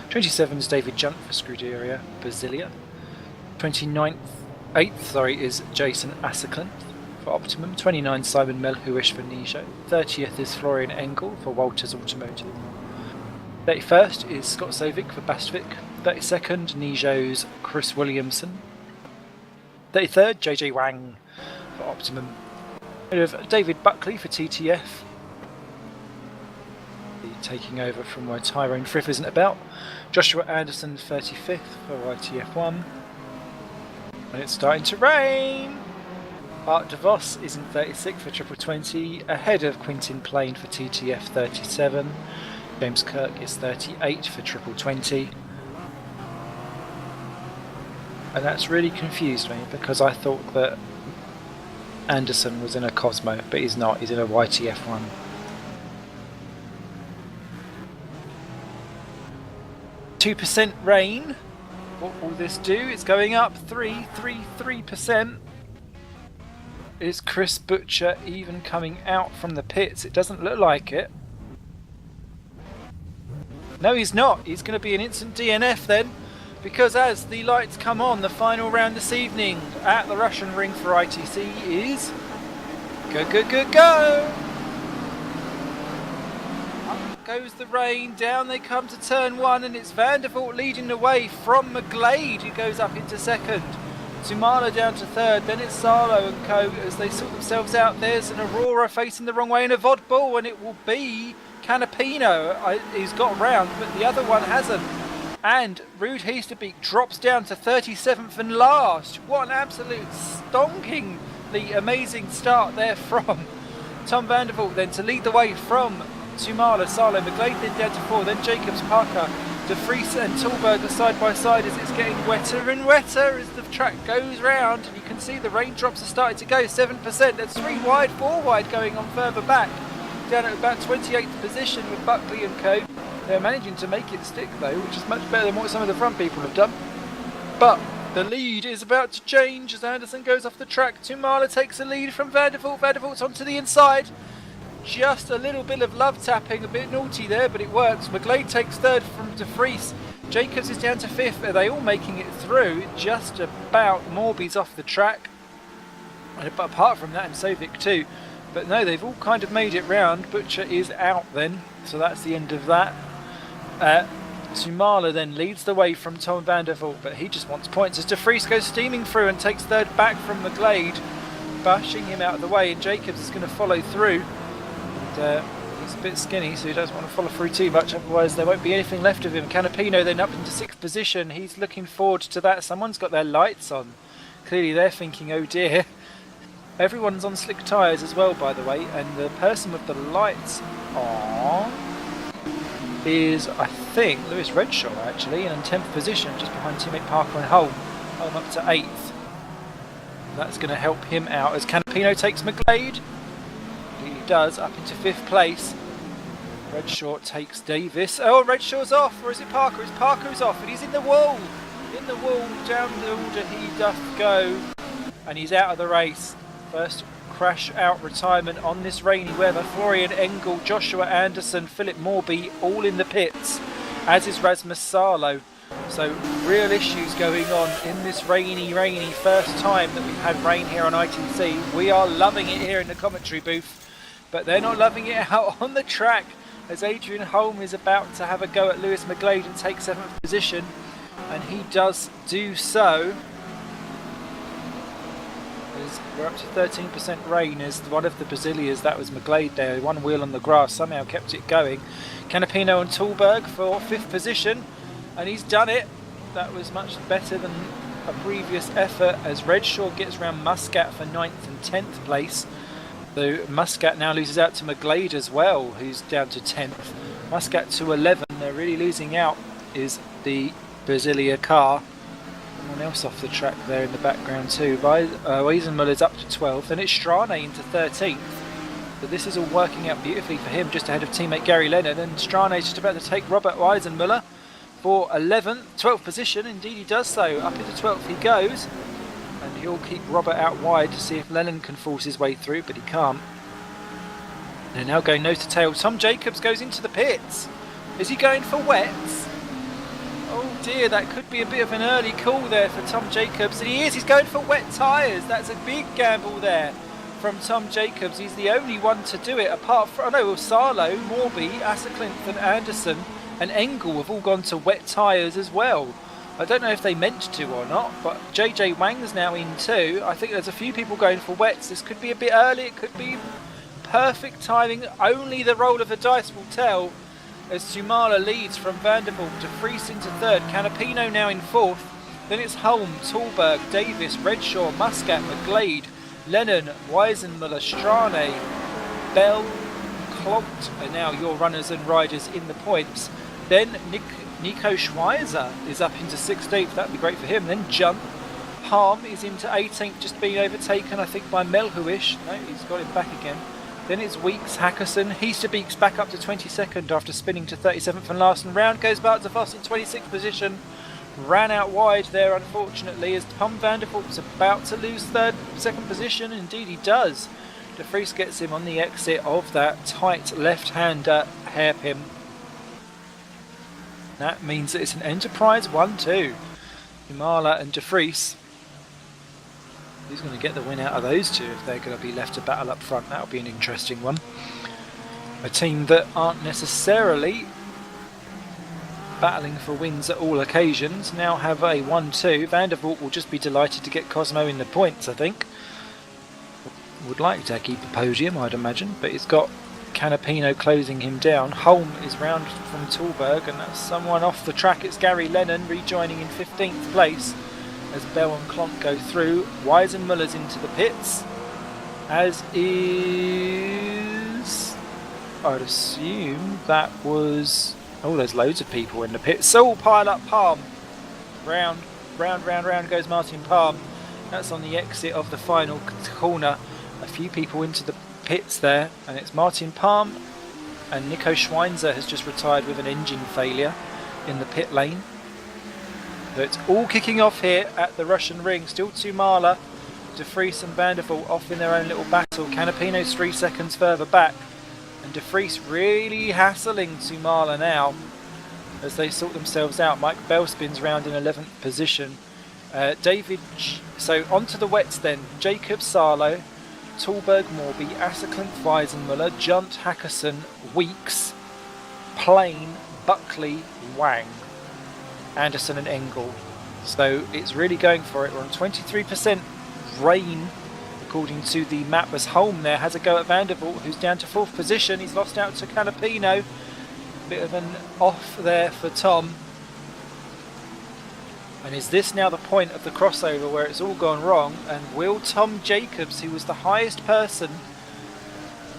27th is David Junt for Scuderia Brasilia. 8th is Jason Asseklinth for Optimum. 29th Simon Melhuish for Nijo. 30th is Florian Engel for Walters Automotive. 31st is Scott Sovic for Bastvik. 32nd, Nijo's Chris Williamson. 33rd, JJ Wang for Optimum. We have David Buckley for TTF. Taking over from where Tyrone Frith isn't about. Joshua Anderson 35th for YTF1. And it's starting to rain! Art DeVos is in 36th for Triple 20, ahead of Quintin Plain for TTF 37. James Kirk is 38 for Triple 20. And that's really confused me because I thought that Anderson was in a Cosmo, but he's not, he's in a YTF1. %2 rain. What will this do? It's going up 3%. Is Chris Butcher even coming out from the pits? It doesn't look like it. No, he's not. He's going to be an instant DNF then, because as the lights come on, the final round this evening at the Russian ring for ITC is go, go, go, go! Up goes the rain, down they come to turn one, and it's Vandervoort leading the way from McGlade, who goes up into second. Tumala down to third, then it's Salo and co as they sort themselves out. There's an Aurora facing the wrong way and a Vodball, and it will be Canapino. He's got round, but the other one hasn't. And Rude Heasterbeek drops down to 37th and last. What an absolute stonkingly amazing start there from Tom Vandervoort then to lead the way from Tumala, Salo, McGlade then down to 4, then Jacobs, Parker, De Vries and Tulberg are side by side as it's getting wetter and wetter as the track goes round, and you can see the raindrops are starting to go, 7%, there's 3 wide, 4 wide going on further back, down at about 28th position with Buckley and co. They're managing to make it stick though, which is much better than what some of the front people have done. But the lead is about to change as Anderson goes off the track. Tumala takes the lead from Vandervoort. Vandervoort's onto the inside. Just a little bit of love tapping, a bit naughty there, but it works. McGlade takes third from De Vries. Jacobs is down to 5th. Are they all making it through? Just about. Morby's off the track. But apart from that, and Sovic too. But no, they've all kind of made it round. Butcher is out then, so that's the end of that. Tumala then leads the way from Tom Vandervoort, but he just wants points as De Vries goes steaming through and takes third back from McGlade, bashing him out of the way, and Jacobs is going to follow through. And, he's a bit skinny, so he doesn't want to follow through too much, otherwise there won't be anything left of him. Canapino then up into 6th position. He's looking forward to that. Someone's got their lights on. Clearly they're thinking, oh dear. Everyone's on slick tyres as well, by the way, and the person with the lights on is, I think, Lewis Redshaw actually, in 10th position, just behind teammate Parker and Holm. Holm up to 8th. That's going to help him out as Canapino takes McGlade. He does, up into 5th place. Redshaw takes Davis. Oh, Redshaw's off, or is it Parker? It's Parker's off, and he's in the wall. In the wall, down the order he doth go. And he's out of the race. First crash out retirement on this rainy weather. Florian Engel, Joshua Anderson, Philip Morby all in the pits, as is Rasmus Salo. So real issues going on in this rainy first time that we've had rain here on ITC. We are loving it here in the commentary booth, but they're not loving it out on the track as Adrian Holm is about to have a go at Lewis McGlade and take 7th position, and he does do so. We're up to 13% rain as one of the Brazilians, that was McGlade there, one wheel on the grass, somehow kept it going. Canapino and Tulberg for 5th position, and he's done it. That was much better than a previous effort as Redshaw gets round Muscat for 9th and 10th place. So Muscat now loses out to McGlade as well, who's down to 10th. Muscat to 11, they're really losing out, is the Brasilia car. Someone else off the track there in the background too. Weisenmuller's up to 12th, and it's Strane into 13th. But this is all working out beautifully for him, just ahead of teammate Gary Leonard, and Strane's just about to take Robert Weisenmuller for 12th position. Indeed he does so. Up into 12th he goes, and he'll keep Robert out wide to see if Lennon can force his way through, but he can't. They're now going nose to tail. Tom Jacobs goes into the pits. Is he going for wets? Oh dear, that could be a bit of an early call there for Tom Jacobs, and he is, he's going for wet tyres. That's a big gamble there from Tom Jacobs. He's the only one to do it, apart from, Salo, Morby, Asserclinth and Anderson and Engel have all gone to wet tyres as well. I don't know if they meant to or not, but JJ Wang's now in too. I think there's a few people going for wets. This could be a bit early, it could be perfect timing. Only the roll of the dice will tell. As Tumala leads from Vandervoort, De Vries into 3rd, Canapino now in 4th, then it's Holm, Tulberg, Davis, Redshaw, Muscat, McGlade, Lennon, Weisenmuller, Strane, Bell, Clout are now your runners and riders in the points. Then Nico Schweizer is up into 16th, that'd be great for him. Then Jump, Harm is into 18th, just being overtaken I think by Melhuish. No, he's got him back again. Then it's Weeks, Hackerson, Heasterbeek's back up to 22nd after spinning to 37th and last, and round goes Bart de Vos in 26th position. ran out wide there, unfortunately, as Tom Vandervoort was about to lose second position. Indeed, he does. De Vries gets him on the exit of that tight left-hander hairpin. That means that it's an Enterprise 1-2. Imala and De Vries. Who's going to get the win out of those two if they're going to be left to battle up front? That'll be an interesting one. A team that aren't necessarily battling for wins at all occasions now have a 1-2. Vandervoort will just be delighted to get Cosmo in the points, I think. Would like to keep a podium, I'd imagine, but he's got Canapino closing him down. Holm is round from Tulberg, and that's someone off the track. It's Gary Lennon rejoining in 15th place as Bell and Klont go through. Weisenmuller's into the pits, as is, I'd assume that was, oh, there's loads of people in the pits. So all pile up Palm. Round goes Martin Palm. That's on the exit of the final corner. A few people into the pits there, and it's Martin Palm, and Nico Schweinzer has just retired with an engine failure in the pit lane. So it's all kicking off here at the Russian ring. Still Tumala, De Vries and Vandervoort off in their own little battle. Canapino's 3 seconds further back, and De Vries really hassling Tumala now as they sort themselves out. Mike Bell spins round in 11th position. So onto the wets then. Jacob Sarlo, Tulberg Morby, Asserclint Weisenmuller, Junt Hackerson, Weeks, Plain, Buckley, Wang, Anderson and Engel. So it's really going for it. We're on 23% rain according to the map, as Holm there has a go at Vandervoort, who's down to 4th position. He's lost out to Canapino. Bit of an off there for Tom. And is this now the point of the crossover where it's all gone wrong? And will Tom Jacobs, who was the highest person,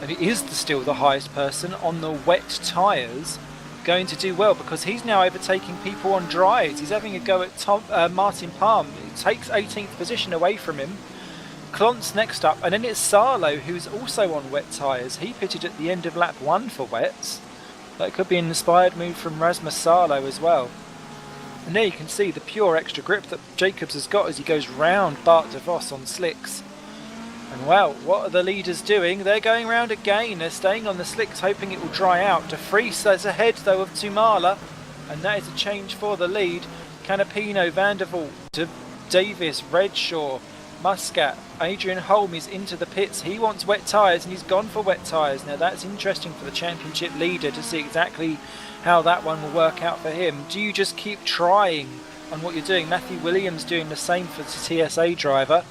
and he is still the highest person on the wet tyres, going to do well? Because he's now overtaking people on dries. He's having a go at Martin Palm. It takes 18th position away from him. Klont's next up, and then it's Sarlo, who's also on wet tyres. He pitted at the end of lap 1 for wets. That could be an inspired move from Rasmus Sarlo as well. And there you can see the pure extra grip that Jacobs has got as he goes round Bart de Vos on slicks. And wow, what are the leaders doing? They're going round again. They're staying on the slicks, hoping it will dry out. De Vries is ahead though of Tumala, and that is a change for the lead. Canapino, Vandervoort, Davis, Redshaw, Muscat, Adrian Holm is into the pits. He wants wet tyres and he's gone for wet tyres. Now that's interesting for the championship leader to see exactly how that one will work out for him. Do you just keep trying on what you're doing? Matthew Williams doing the same for the TSA driver,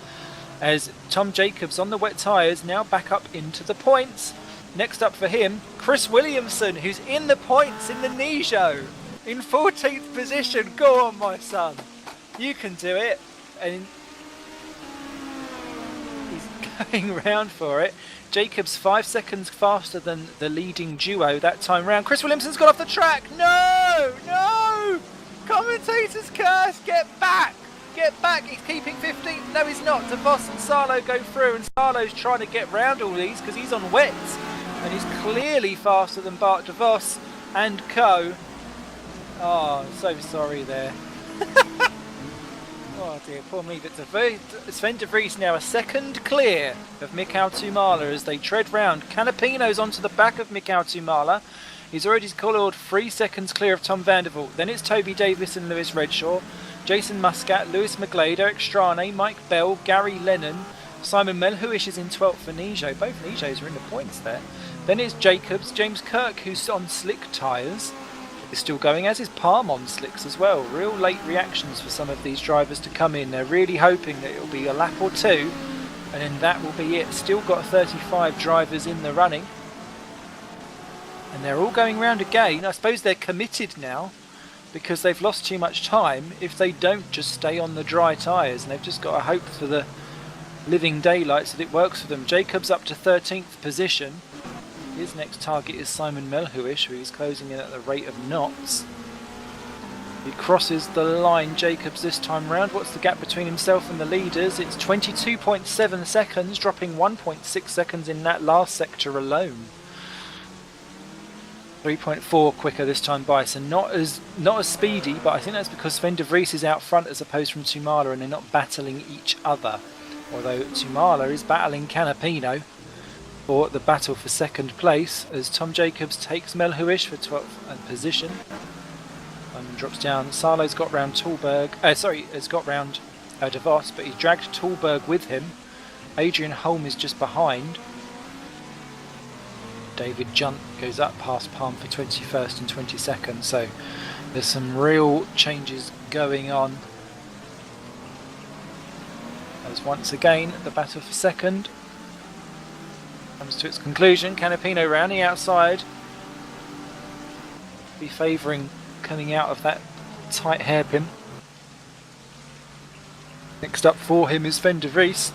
as Tom Jacobs on the wet tyres now back up into the points. Next up for him, Chris Williamson, who's in the points in the Nijo in 14th position. Go on, my son, you can do it. And he's going round for it. Jacobs 5 seconds faster than the leading duo that time round. Chris Williamson's got off the track. No! No! Commentator's curse! Get back! Get back! He's keeping 15th. No, he's not. De Vos and Sarlo go through, and Sarlo's trying to get round all these because he's on wets. And he's clearly faster than Bart de Vos and co. Oh, I'm so sorry there. Oh dear, poor me, but Sven de Vries now a second clear of Mikhail Tumala as they tread round. Canapino's onto the back of Mikhail Tumala. He's already scored 3 seconds clear of Tom Vandervoort. Then it's Toby Davis and Lewis Redshaw, Jason Muscat, Lewis McGlade, Eric Strane, Mike Bell, Gary Lennon, Simon Melhuish is in 12th for Nijo. Both Nijos are in the points there. Then it's Jacobs, James Kirk, who's on slick tyres, is still going, as is Palm on slicks as well. Real late reactions for some of these drivers to come in. They're really hoping that it'll be a lap or two, and then that will be it. Still got 35 drivers in the running, and they're all going round again. I suppose they're committed now because they've lost too much time if they don't just stay on the dry tyres, and they've just got to hope for the living daylights that it works for them. Jacobs up to 13th position. His next target is Simon Melhuish, who is closing in at the rate of knots. He crosses the line, Jacobs this time round. What's the gap between himself and the leaders? It's 22.7 seconds, dropping 1.6 seconds in that last sector alone. 3.4 quicker this time by, so not as speedy, but I think that's because Sven de Vries is out front as opposed from Tumala, and they're not battling each other. Although Tumala is battling Canapino for the battle for second place, as Tom Jacobs takes Melhuish for 12th position. Drops down. Salo's got round Tallberg. Has got round De Vos, but he's dragged Tallberg with him. Adrian Holm is just behind. David Junt goes up past Palm for 21st and 22nd, so there's some real changes going on. As once again the battle for second comes to its conclusion. Canapino round the outside, be favouring coming out of that tight hairpin. Next up for him is Sven de Vries.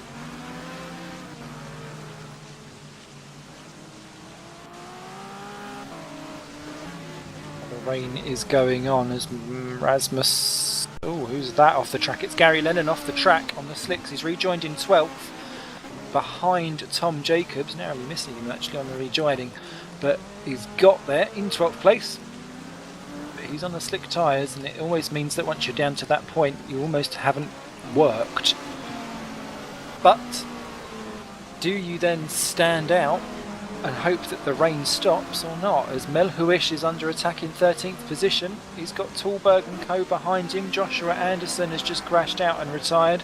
The rain is going on as Rasmus... Oh, who's that off the track? It's Gary Lennon off the track on the slicks. He's rejoined in 12th behind Tom Jacobs, narrowly missing him actually on the rejoining, but he's got there in 12th place. But he's on the slick tyres, and it always means that once you're down to that point you almost haven't worked. But do you then stand out and hope that the rain stops or not, as Melhuish is under attack in 13th position. He's got Tallberg and co behind him. Joshua Anderson has just crashed out and retired.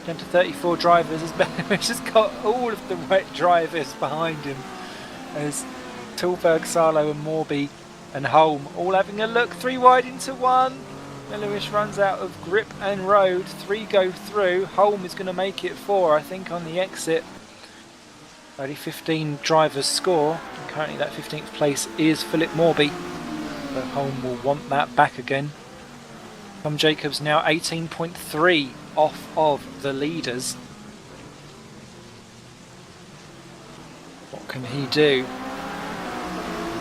Down to 34 drivers as Melhuish has got all of the wet drivers behind him, as Tallberg, Salo and Morby and Holm all having a look. 3 wide into 1. Melhuish runs out of grip and road. 3 go through. Holm is going to make it 4, I think, on the exit. Only 15 drivers score, and currently that 15th place is Philip Morby, but Holm will want that back again. Tom Jacobs now 18.3 off of the leaders. What can he do?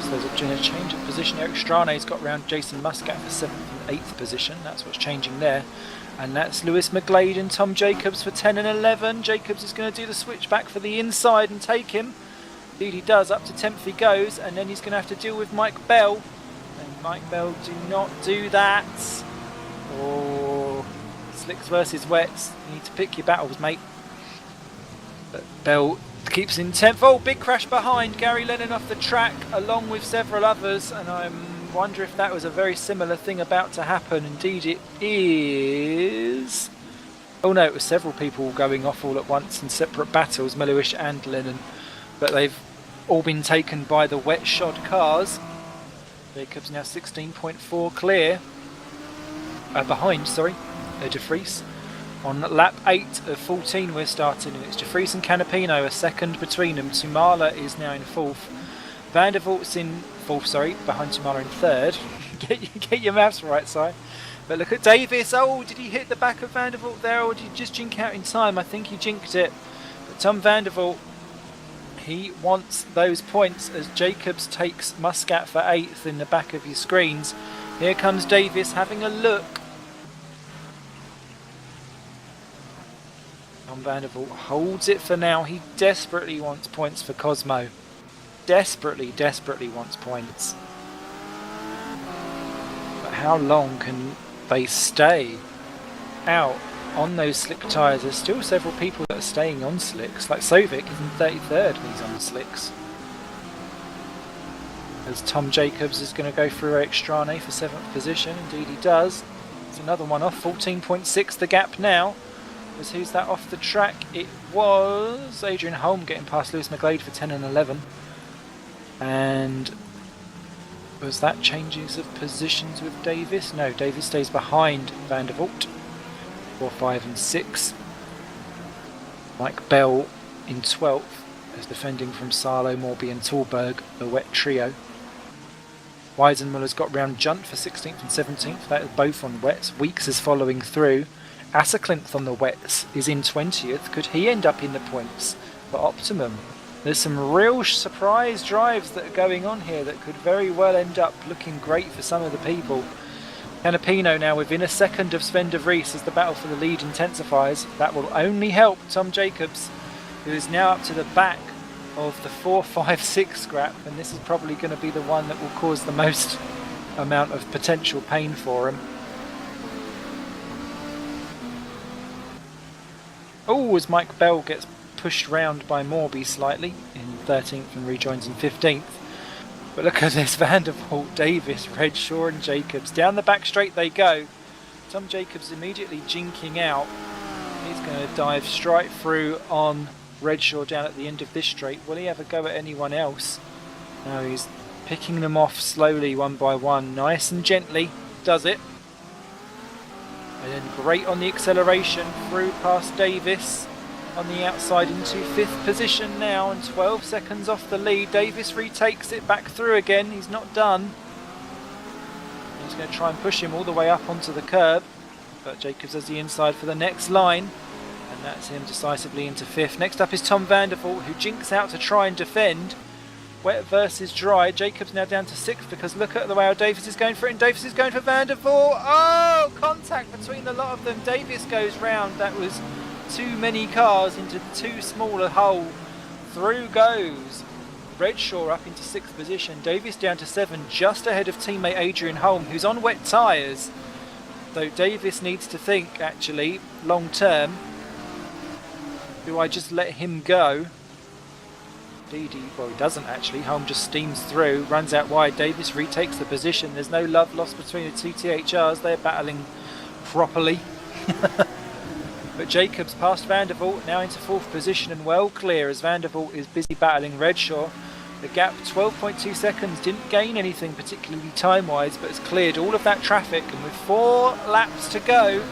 So there's a change of position. Eric Strane's got round Jason Muscat for 7th and 8th position. That's what's changing there. And that's Lewis McGlade and Tom Jacobs for 10 and 11. Jacobs is going to do the switch back for the inside and take him. Indeed he does. Up to 10th he goes, and then he's going to have to deal with Mike Bell. And Mike Bell, do not do that. Oh, slicks versus wets. You need to pick your battles, mate. But Bell keeps in 10th. Oh, big crash behind. Gary Lennon off the track along with several others, and I wonder if that was a very similar thing about to happen. Indeed it is. Oh no, it was several people going off all at once in separate battles, Melhuish and Lennon, but they've all been taken by the wet shod cars. Jacobs now 16.4 clear. Behind, De Vries. On lap 8 of 14 we're starting, and it's De Vries and Canapino, a second between them. Tumala is now in 4th. Van der Vault's in 4th, behind Tumala in 3rd. get your maths right, Si. But look at Davis. Oh, did he hit the back of Van der Vault there, or did he just jink out in time? I think he jinked it. But Tom Van der Vault, he wants those points as Jacobs takes Muscat for 8th in the back of your screens. Here comes Davis having a look. Tom Van der Vault holds it for now. He desperately wants points for Cosmo. Desperately wants points. But how long can they stay out on those slick tyres? There's still several people that are staying on slicks, like Sovic is in 33rd and he's on slicks. As Tom Jacobs is going to go through Eric Strane for 7th position. Indeed he does. There's another one off, 14.6 the gap now. As who's that off the track? It was Adrian Holm getting past Lewis McGlade for 10 and 11. And was that changes of positions with Davis? No, Davis stays behind Van der Vault. 4, 5 and 6. Mike Bell in 12th as defending from Salo, Morby and Tallberg, the wet trio. Weisenmuller's got round Junt for 16th and 17th. That is both on wets. Weeks is following through. Asserklinth on the wets is in 20th. Could he end up in the points for Optimum? There's some real surprise drives that are going on here that could very well end up looking great for some of the people. Canapino now within a second of Sven de Vries as the battle for the lead intensifies. That will only help Tom Jacobs, who is now up to the back of the 4, 5, 6 scrap, and this is probably going to be the one that will cause the most amount of potential pain for him. Oh, as Mike Bell gets pushed round by Morby slightly in 13th and rejoins in 15th. But look at this, Vandervoort, Davis, Redshaw and Jacobs. Down the back straight they go. Tom Jacobs immediately jinking out. He's going to dive straight through on Redshaw down at the end of this straight. Will he ever go at anyone else? No, he's picking them off slowly one by one. Nice and gently does it. And then great on the acceleration through past Davis on the outside into 5th position now and 12 seconds off the lead. Davis retakes it back through again. He's not done. He's going to try and push him all the way up onto the curb, but Jacobs has the inside for the next line, and that's him decisively into 5th. Next up is Tom Vandervoort, who jinks out to try and defend. Wet versus dry. Jacobs now down to 6th because look at the way how Davis is going for it, and Davis is going for Vandervoort. Oh, contact between a lot of them. Davis goes round. That was too many cars into too small a hole. Through goes Redshaw up into 6th position. Davis down to 7, just ahead of teammate Adrian Holm, who's on wet tyres. Though Davis needs to think, actually, long term. Do I just let him go? Well, he doesn't actually. Holm just steams through, runs out wide. Davis retakes the position. There's no love lost between the two THRs. They're battling properly. But Jacobs past Vandervoort, now into 4th position and well clear as Vandervoort is busy battling Redshaw. The gap 12.2 seconds, didn't gain anything particularly time-wise, but has cleared all of that traffic, and with 4 laps to go,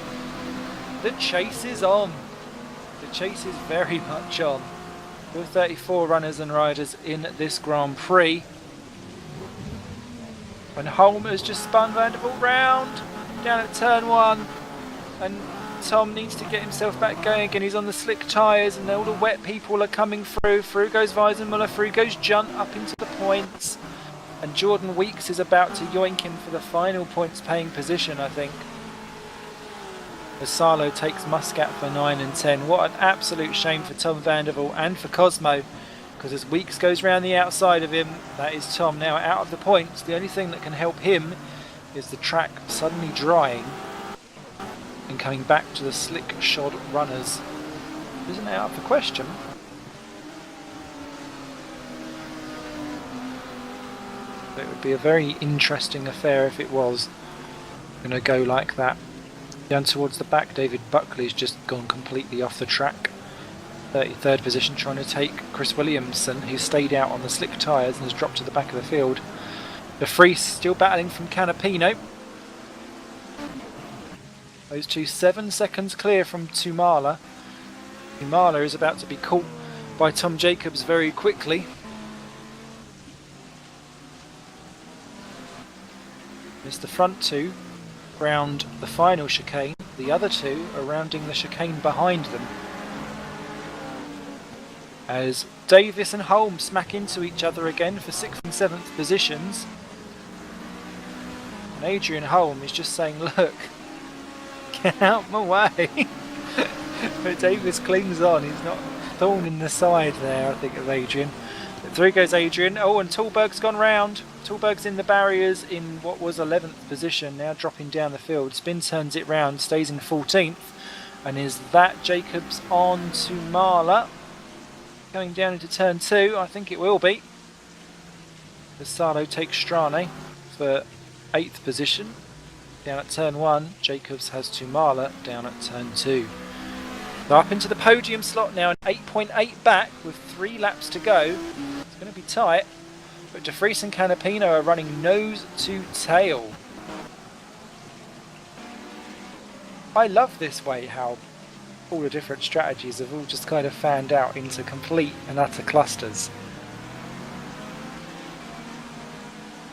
the chase is on. The chase is very much on. There are 34 runners and riders in this Grand Prix. And Holm has just spun Vandervoort round, down at turn 1, and Tom needs to get himself back going again. He's on the slick tyres and all the wet people are coming through. Through goes Weisenmuller, through goes Junt up into the points. And Jordan Weeks is about to yoink him for the final points paying position, I think. As Salo takes Muscat for 9 and 10. What an absolute shame for Tom Vandervoort and for Cosmo. Because as Weeks goes round the outside of him, that is Tom now out of the points. The only thing that can help him is the track suddenly drying and coming back to the slick shod runners. Isn't it out of the question? It would be a very interesting affair if it was going to go like that. Down towards the back, David Buckley's just gone completely off the track. 33rd position, trying to take Chris Williamson, who stayed out on the slick tyres and has dropped to the back of the field. De Vries still battling from Canapino. Those two 7 seconds clear from Tumala. Tumala is about to be caught by Tom Jacobs very quickly. It's the front 2 round the final chicane. The other 2 are rounding the chicane behind them. As Davis and Holm smack into each other again for 6th and 7th positions. And Adrian Holm is just saying, look, get out my way. But Davis clings on. He's not thorn in the side there, I think, of Adrian. But through goes Adrian. Oh, and Tallberg's gone round. Tallberg's in the barriers in what was 11th position, now dropping down the field. Spin turns it round, stays in 14th. And is that Jacobs on to Marla? Going down into turn 2, I think it will be. The Salo takes Strane for 8th position. Down at turn 1, Jacobs has Tumala down at turn 2. So up into the podium slot now, and 8.8 back with 3 laps to go. It's going to be tight, but De Vries and Canapino are running nose to tail. I love this way how all the different strategies have all just kind of fanned out into complete and utter clusters.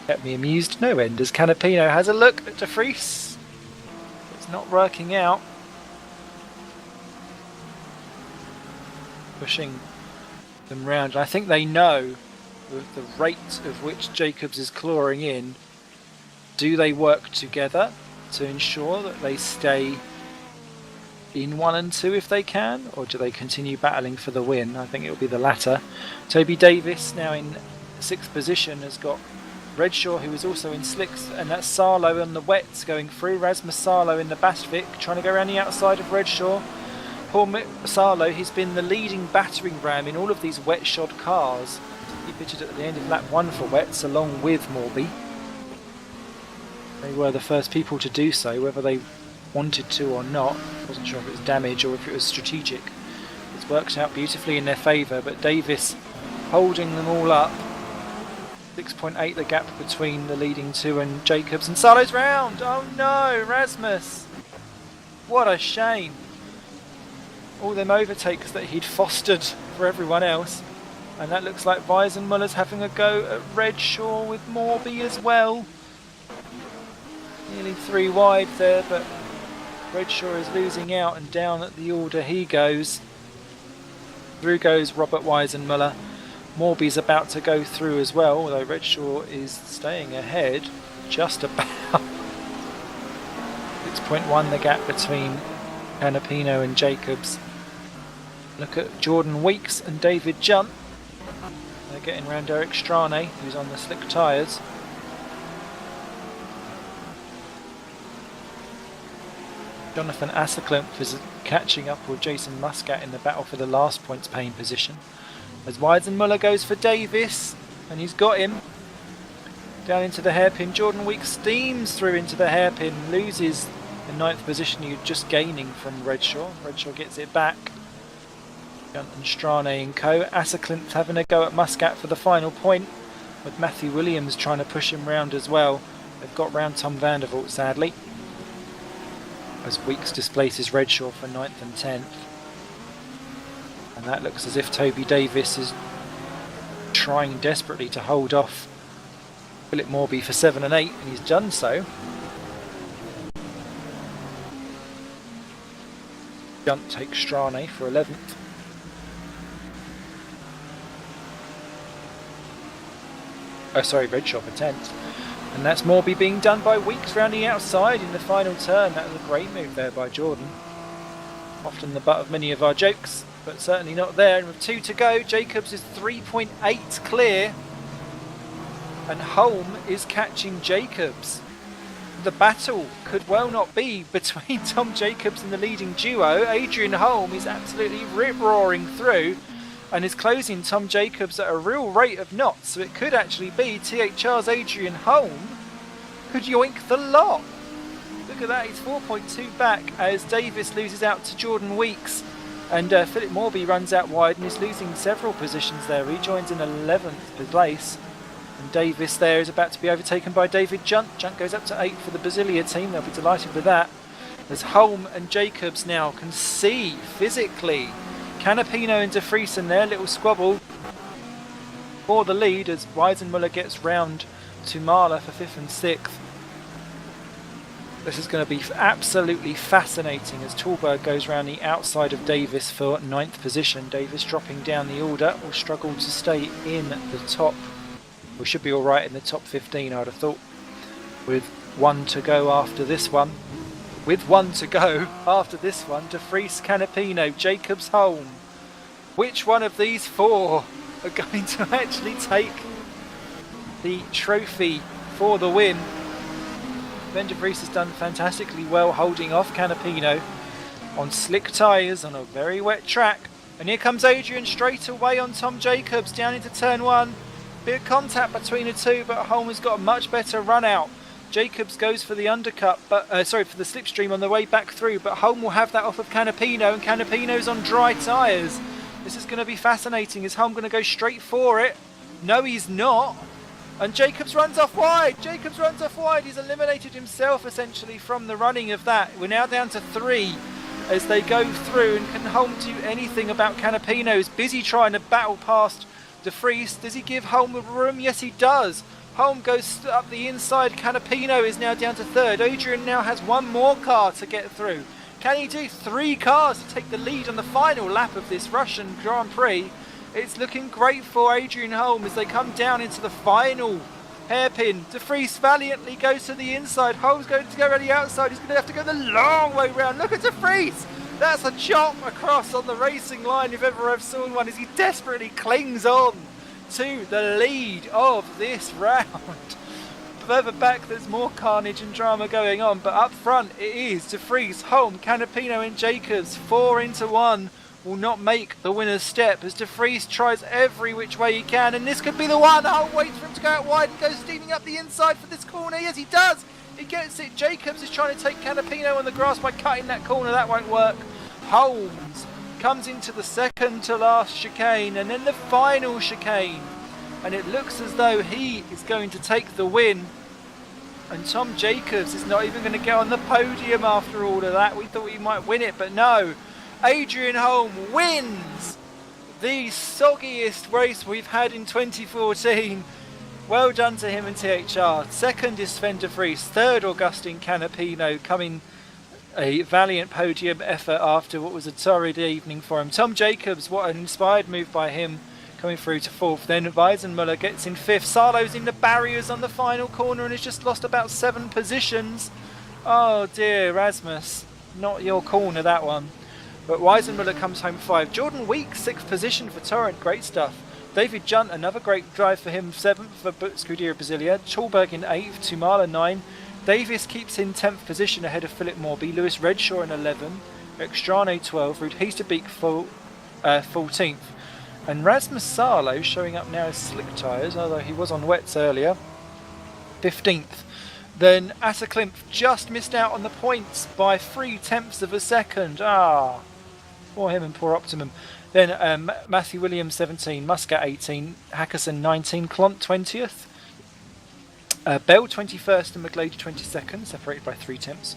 Kept me amused no end as Canapino has a look at De Vries. It's not working out. Pushing them round. I think they know with the rate of which Jacobs is clawing in. Do they work together to ensure that they stay in 1 and 2 if they can, or do they continue battling for the win? I think it will be the latter. Toby Davis now in 6th position has got Redshaw, who is also in slicks, and that's Sarlo on the wets going through. Rasmus Sarlo in the Bastwick trying to go around the outside of Redshaw. Poor Sarlo, he's been the leading battering ram in all of these wet shod cars. He pitched at the end of lap 1 for wets along with Morby. They were the first people to do so, whether they wanted to or not. Wasn't sure if it was damage or if it was strategic. It's worked out beautifully in their favour, but Davis holding them all up. 6.8 the gap between the leading 2 and Jacobs, and Sarlo's round! Oh no, Rasmus! What a shame. All them overtakes that he'd fostered for everyone else. And that looks like Weisenmuller's having a go at Redshaw with Morby as well. Nearly 3 wide there, but Redshaw is losing out, and down at the order he goes. Through goes Robert Weisenmuller. Morby's about to go through as well, although Redshaw is staying ahead just about. 6.1 the gap between Canapino and Jacobs. Look at Jordan Weeks and David Junt. They're getting round Eric Strane, who's on the slick tyres. Jonathan Asseklimpf is catching up with Jason Muscat in the battle for the last points paying position. As Weisenmuller goes for Davis, and he's got him. Down into the hairpin, Jordan Weeks steams through into the hairpin, loses the 9th position you're just gaining from Redshaw. Redshaw gets it back. Junt and Strane and co. Asseklimpf having a go at Muscat for the final point, with Matthew Williams trying to push him round as well. They've got round Tom Vandervoort sadly, as Weeks displaces Redshaw for 9th and 10th. And that looks as if Toby Davis is trying desperately to hold off Philip Morby for 7 and 8, and he's done so. Junt takes Strane for 11th. Oh, sorry, Redshaw for 10th. And that's Morby being done by Weeks rounding outside in the final turn. That was a great move there by Jordan. Often the butt of many of our jokes, but certainly not there. And with 2 to go, Jacobs is 3.8 clear, and Holm is catching Jacobs. The battle could well not be between Tom Jacobs and the leading duo. Adrian Holm is absolutely rip-roaring through and is closing Tom Jacobs at a real rate of knots, so it could actually be THR's Adrian Holm could yoink the lot. Look at that, he's 4.2 back as Davis loses out to Jordan Weeks, and Philip Morby runs out wide and is losing several positions there. He joins in 11th place, and Davis there is about to be overtaken by David Junt. Junt goes up to 8 for the Basilia team, they'll be delighted with that. As Holm and Jacobs now can see physically Canapino and De Vries in their little squabble for the lead as Weisenmuller gets round to Mahler for 5th and 6th. This is going to be absolutely fascinating as Tallberg goes round the outside of Davis for 9th position. Davis dropping down the order will struggle to stay in the top. We should be alright in the top 15, I'd have thought, with 1 to go after this one. With 1 to go after this one, De Vries, Canapino, Jacobs, Holm. Which one of these 4 are going to actually take the trophy for the win? Ben De Vries has done fantastically well holding off Canapino on slick tyres on a very wet track. And here comes Adrian straight away on Tom Jacobs down into turn 1. Bit of contact between the two, but Holm has got a much better run out. Jacobs goes for the undercut, but for the slipstream on the way back through, but Holm will have that off of Canapino, and Canapino's on dry tyres. This is going to be fascinating. Is Holm going to go straight for it? No, he's not. And Jacobs runs off wide. Jacobs runs off wide. He's eliminated himself essentially from the running of that. We're now down to 3 as they go through, and can Holm do anything about Canapino? He's busy trying to battle past De Vries. Does he give Holm room? Yes, he does. Holm goes up the inside. Canapino is now down to 3rd. Adrian now has 1 more car to get through. Can he do 3 cars to take the lead on the final lap of this Russian Grand Prix? It's looking great for Adrian Holm as they come down into the final hairpin. De Vries valiantly goes to the inside. Holm's going to go around the outside. He's going to have to go the long way round. Look at De Vries. That's a chop across on the racing line if ever I've seen one, as he desperately clings on to the lead of this round. Further back, there's more carnage and drama going on, but up front it is De Vries, Holm, Canapino and Jacobs. 4 into 1 will not make the winner's step as De Vries tries every which way he can, and this could be the one. Holm waits for him to go out wide and goes steaming up the inside for this corner. Yes, he does. He gets it. Jacobs is trying to take Canapino on the grass by cutting that corner. That won't work. Holmes comes into the second to last chicane and then the final chicane, and it looks as though he is going to take the win, and Tom Jacobs is not even going to get on the podium after all of that. We thought he might win it, but no. Adrian Holm wins the soggiest race we've had in 2014. Well done to him and THR. Second is Sven De Vries. Third, Augustine Canapino, coming a valiant podium effort after what was a torrid evening for him. Tom Jacobs, what an inspired move by him, coming through to fourth. Then Weisenmuller gets in fifth. Sarlo's in the barriers on the final corner and has just lost about 7 positions. Oh dear, Rasmus, not your corner, that one. But Weisenmuller comes home 5. Jordan Weeks, 6th position for Torrent, great stuff. David Junt, another great drive for him, 7th for Scuderia Brasilia. Chalberg in 8th, Tumala 9. Davis keeps in 10th position ahead of Philip Morby. Lewis Redshaw in 11. Extrano 12. Ruud Heesterbeek 14th. And Rasmus Sarlo showing up now as slick tyres, although he was on wets earlier, 15th. Then Asa Klimpf just missed out on the points by 0.3 of a second. Poor him and poor Optimum. Then Matthew Williams 17, Muscat 18, Hackerson 19, Clont 20th. Bell 21st and McGlady 22nd, separated by 0.3.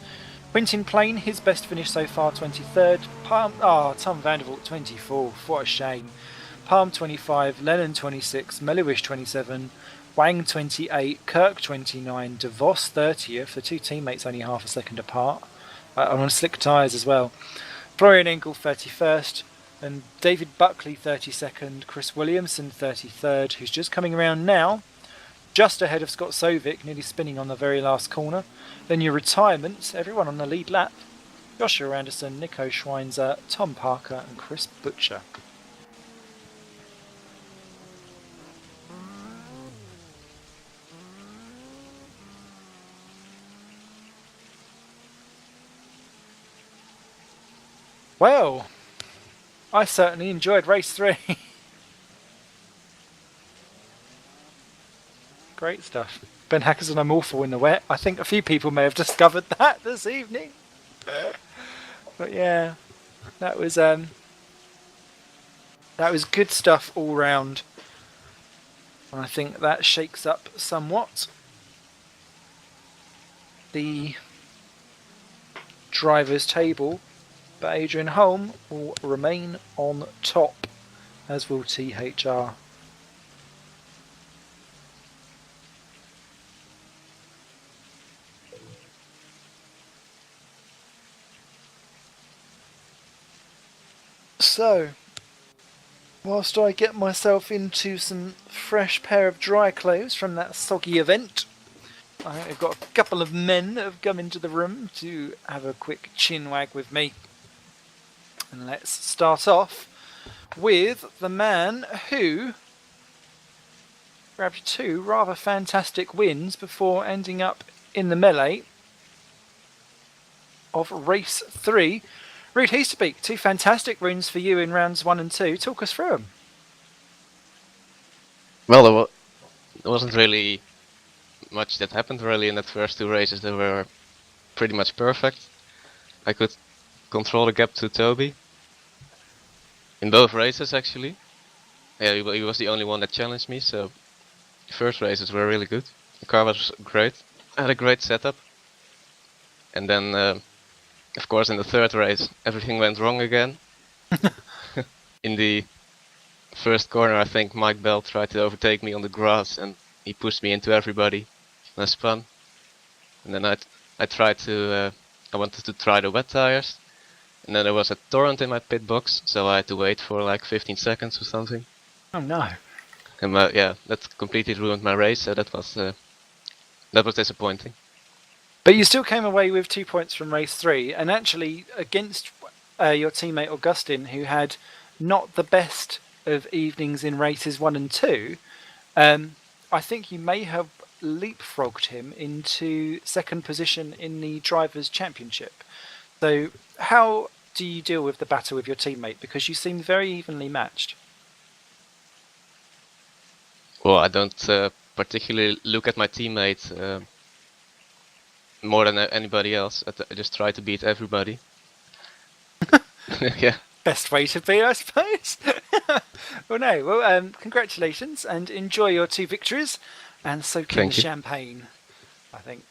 Quintin Plain, his best finish so far, 23rd. Tom Vandervoort 24th, what a shame. Palm 25, Lennon 26, Meluish 27, Wang 28, Kirk 29, DeVos 30th, the 2 teammates only half a second apart, on slick tyres as well. Florian Engel 31st, and David Buckley 32nd, Chris Williamson 33rd, who's just coming around now, just ahead of Scott Sovic, nearly spinning on the very last corner. Then your retirements, everyone on the lead lap, Joshua Anderson, Nico Schweinzer, Tom Parker and Chris Butcher. Well, I certainly enjoyed race 3. Great stuff. Ben Hackerson, I'm awful in the wet. I think a few people may have discovered that this evening. But yeah, that was good stuff all round. And I think that shakes up somewhat the drivers' table. But Adrian Holm will remain on top, as will THR. So, whilst I get myself into some fresh pair of dry clothes from that soggy event, I've got a couple of men that have come into the room to have a quick chin wag with me. And let's start off with the man who grabbed 2 rather fantastic wins before ending up in the melee of race 3. Ruud Heesterbeek, 2 fantastic wins for you in rounds 1 and 2. Talk us through them. Well, there wasn't really much that happened really in that first 2 races. They were pretty much perfect. I could control the gap to Toby in both races actually. Yeah, he was the only one that challenged me, so the first races were really good. The car was great. I had a great setup. And then, of course, in the third race, everything went wrong again. In the first corner, I think Mike Bell tried to overtake me on the grass and he pushed me into everybody. And I spun. And then I tried to, I wanted to try the wet tires. And then there was a torrent in my pit box, so I had to wait for like 15 seconds or something. Oh no. And yeah, that completely ruined my race, so that was disappointing. But you still came away with 2 points from race 3, and actually against your teammate Augustin, who had not the best of evenings in races 1 and 2, I think you may have leapfrogged him into second position in the Drivers' Championship. So how do you deal with the battle with your teammate? Because you seem very evenly matched. Well, I don't particularly look at my teammates more than anybody else. I just try to beat everybody. Yeah. Best way to be, I suppose. Well, congratulations and enjoy your 2 victories and soak in the champagne. I think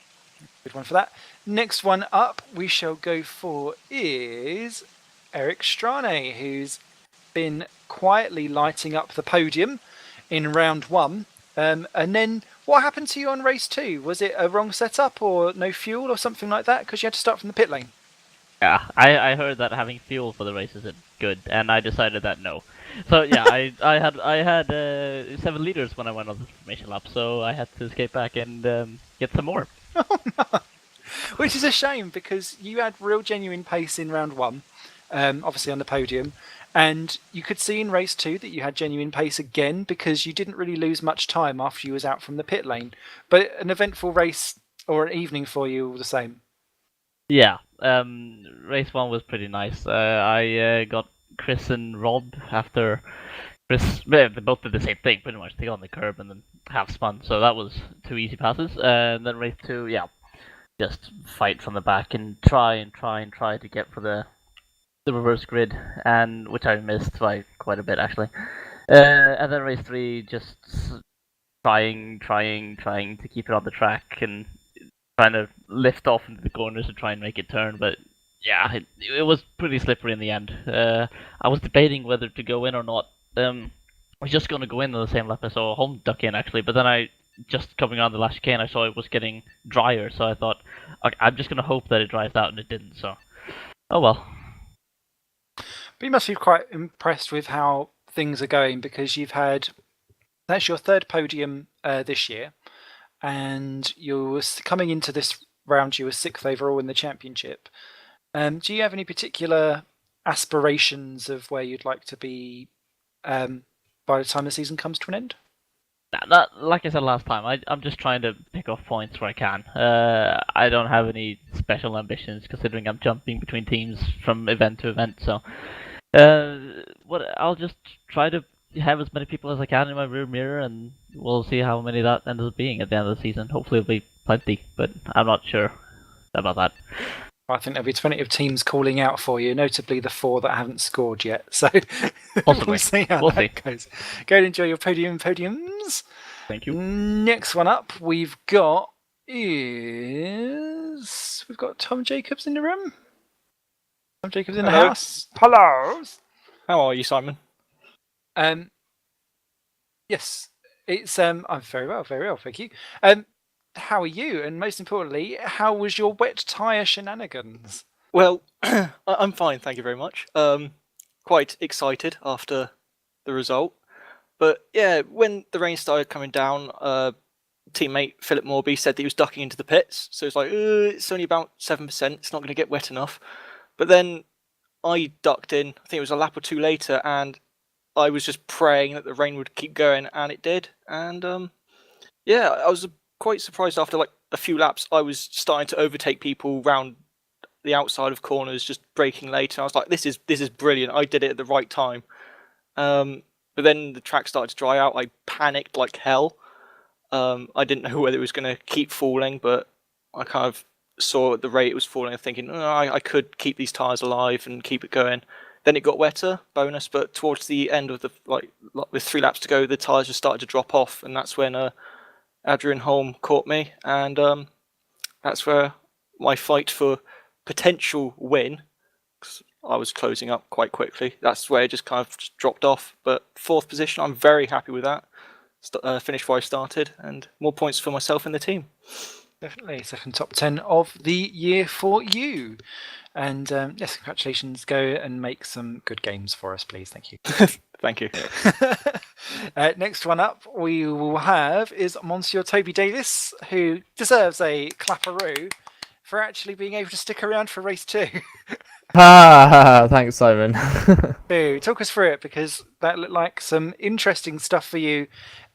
good one for that. Next one up we shall go for is Eric Strane, who's been quietly lighting up the podium in round 1. And then what happened to you on race 2? Was it a wrong setup or no fuel or something like that? Because you had to start from the pit lane. Yeah, I heard that having fuel for the race isn't good, and I decided that no. So yeah, I had 7 liters when I went on the formation lap, so I had to escape back and get some more. Oh no! Which is a shame because you had real genuine pace in round 1, obviously on the podium, and you could see in race 2 that you had genuine pace again because you didn't really lose much time after you was out from the pit lane. But an eventful race or an evening for you all the same. Yeah, race 1 was pretty nice. I got Chris and Rob after Chris. They both did the same thing, pretty much. They got on the curb and then half spun, so that was 2 easy passes. And then race 2, yeah, just fight from the back and try to get for the reverse grid, and which I missed by quite a bit actually. And then race 3, just trying to keep it on the track and trying to lift off into the corners and try and make it turn, but yeah, it was pretty slippery in the end. I was debating whether to go in or not. I was just going to go in on the same lap I saw home duck in actually, but then I just coming on the last chicane I saw it was getting drier, so I thought okay, I'm just going to hope that it dries out, and it didn't. So oh well. But you must be quite impressed with how things are going because that's your 3rd podium this year. And you were coming into this round, you were 6th overall in the championship. Do you have any particular aspirations of where you'd like to be by the time the season comes to an end? Like I said last time, I'm just trying to pick off points where I can. I don't have any special ambitions considering I'm jumping between teams from event to event. So I'll just try to have as many people as I can in my rear mirror, and we'll see how many that ends up being at the end of the season. Hopefully it'll be plenty, but I'm not sure about that. I think there'll be plenty of teams calling out for you, notably the 4 that haven't scored yet. So possibly. We'll see how that goes. Go and enjoy your podiums. Thank you. Next one up we've got Tom Jacobs in the room. Tom Jacobs in the house. Hello. How are you, Simon? Yes, it's I'm very well, thank you. How are you? And most importantly, how was your wet tyre shenanigans? Well, I'm fine, thank you very much. Quite excited after the result. But yeah, when the rain started coming down, teammate Philip Morby said that he was ducking into the pits. So it's like, it's only about 7%, it's not going to get wet enough. But then I ducked in, I think it was a lap or 2 later, and I was just praying that the rain would keep going, and it did. And yeah, I was quite surprised after like a few laps. I was starting to overtake people round the outside of corners, just braking late. And I was like, this is brilliant. I did it at the right time. But then the track started to dry out. I panicked like hell. I didn't know whether it was going to keep falling, but I kind of saw at the rate it was falling and thinking, I could keep these tyres alive and keep it going. Then it got wetter, bonus, but towards the end of the with 3 laps to go, the tyres just started to drop off, and that's when Adrian Holm caught me, and that's where my fight for potential win, 'cause I was closing up quite quickly, that's where it just kind of just dropped off. But 4th position, I'm very happy with that. Finished where I started, and more points for myself and the team. Definitely, 2nd top 10 of the year for you. And yes, congratulations. Go and make some good games for us, please. Thank you. Thank you. Next one up we will have is Monsieur Toby Davis, who deserves a clapperoo for actually being able to stick around for race 2. Thanks, Simon. So, talk us through it, because that looked like some interesting stuff for you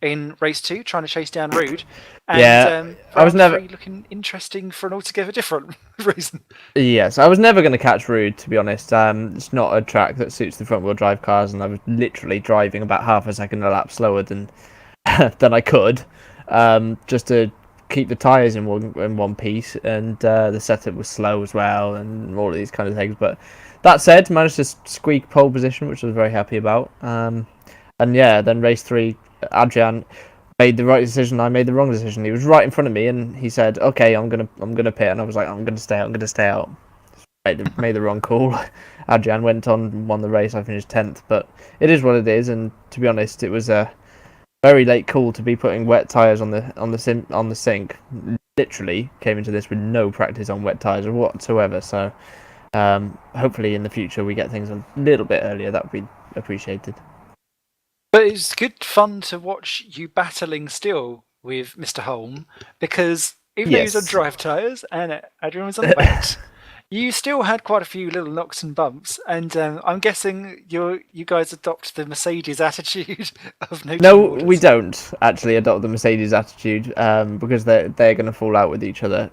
in race 2, trying to chase down Rude. And Yeah, I was round never. 3 looking interesting for an altogether different reason. Yes, I was never going to catch Rude, to be honest. It's not a track that suits the front-wheel drive cars, and I was literally driving about half a second a lap slower than than I could, just to keep the tyres in one piece, and the setup was slow as well, and all of these kind of things. But that said, managed to squeak pole position, which I was very happy about. And yeah, then race 3, Adrian made the right decision. I made the wrong decision. He was right in front of me, and he said, "Okay, I'm gonna pit," and I was like, "I'm gonna stay out. I'm gonna stay out." Made the wrong call. Adrian went on and won the race. I finished 10th, but it is what it is. And to be honest, it was a very late call to be putting wet tyres on the sink. Literally came into this with no practice on wet tyres whatsoever. So hopefully in the future we get things a little bit earlier. That would be appreciated. But it's good fun to watch you battling still with Mr. Holm, because even though he was on Yes. drive tyres and Adrian was on the wet, you still had quite a few little knocks and bumps. And I'm guessing you guys adopt the Mercedes attitude of no. No, team orders. we don't actually adopt the Mercedes attitude because they're going to fall out with each other.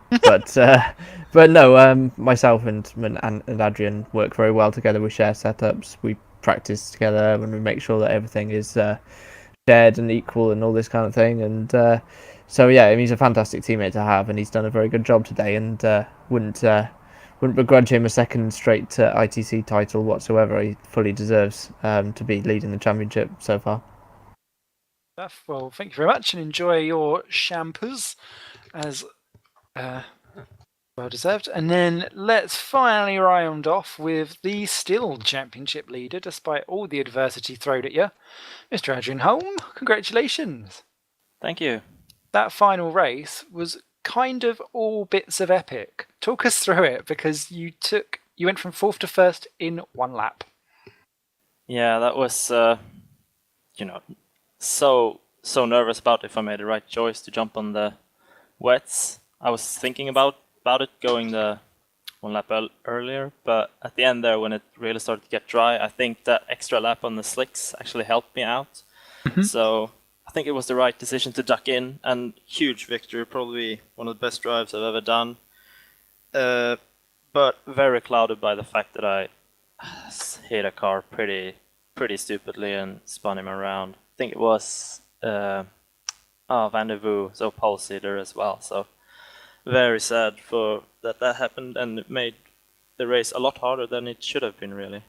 But no, myself and Adrian work very well together. We share setups, we practice together, and we make sure that everything is shared and equal and all this kind of thing. And so yeah, he's a fantastic teammate to have, and he's done a very good job today. And wouldn't begrudge him a second straight ITC title whatsoever. He fully deserves to be leading the championship so far. Well, thank you very much, and enjoy your shampoos as well deserved. And then let's finally round off with the still championship leader, despite all the adversity thrown at you, Mr. Adrian Holm. Congratulations! Thank you. That final race was kind of all bits of epic. Talk us through it, because you went from 4th to 1st in 1 lap. Yeah, that was, so nervous about if I made the right choice to jump on the wets. I was thinking about it going the 1 lap earlier, but at the end there, when it really started to get dry, I think that extra lap on the slicks actually helped me out. So I think it was the right decision to duck in, and huge victory, probably one of the best drives I've ever done. But very clouded by the fact that I hit a car pretty stupidly and spun him around. I think it was Van der Voe, so pole sitter as well. So very sad for that happened, and it made the race a lot harder than it should have been, really.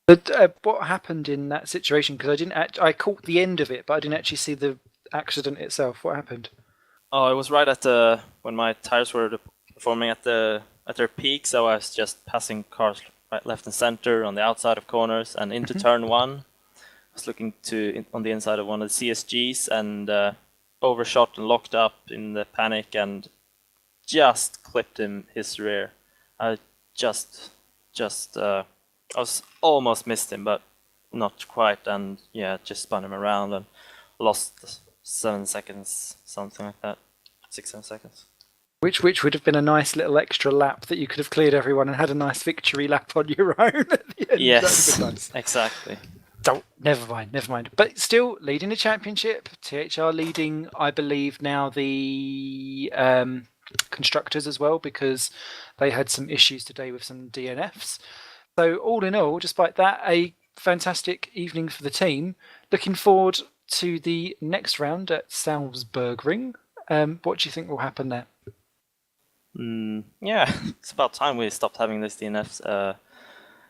But what happened in that situation? Because I caught the end of it, but I didn't actually see the accident itself. What happened? Oh, it was right at when my tires were performing at their peak, so I was just passing cars right, left and center on the outside of corners and into turn 1. I was looking on the inside of one of the CSGs and overshot and locked up in the panic and just clipped his rear. I was almost missed him, but not quite, and yeah, just spun him around and lost 7 seconds, something like that, 6-7 seconds. Which would have been a nice little extra lap that you could have cleared everyone and had a nice victory lap on your own at the end. Yes, That would have been nice. exactly. Oh, never mind. But still leading the championship. THR leading, I believe, now the constructors as well, because they had some issues today with some DNFs. So all in all, despite that, a fantastic evening for the team. Looking forward to the next round at Salzburgring. What do you think will happen there? Yeah, it's about time we stopped having this DNFs.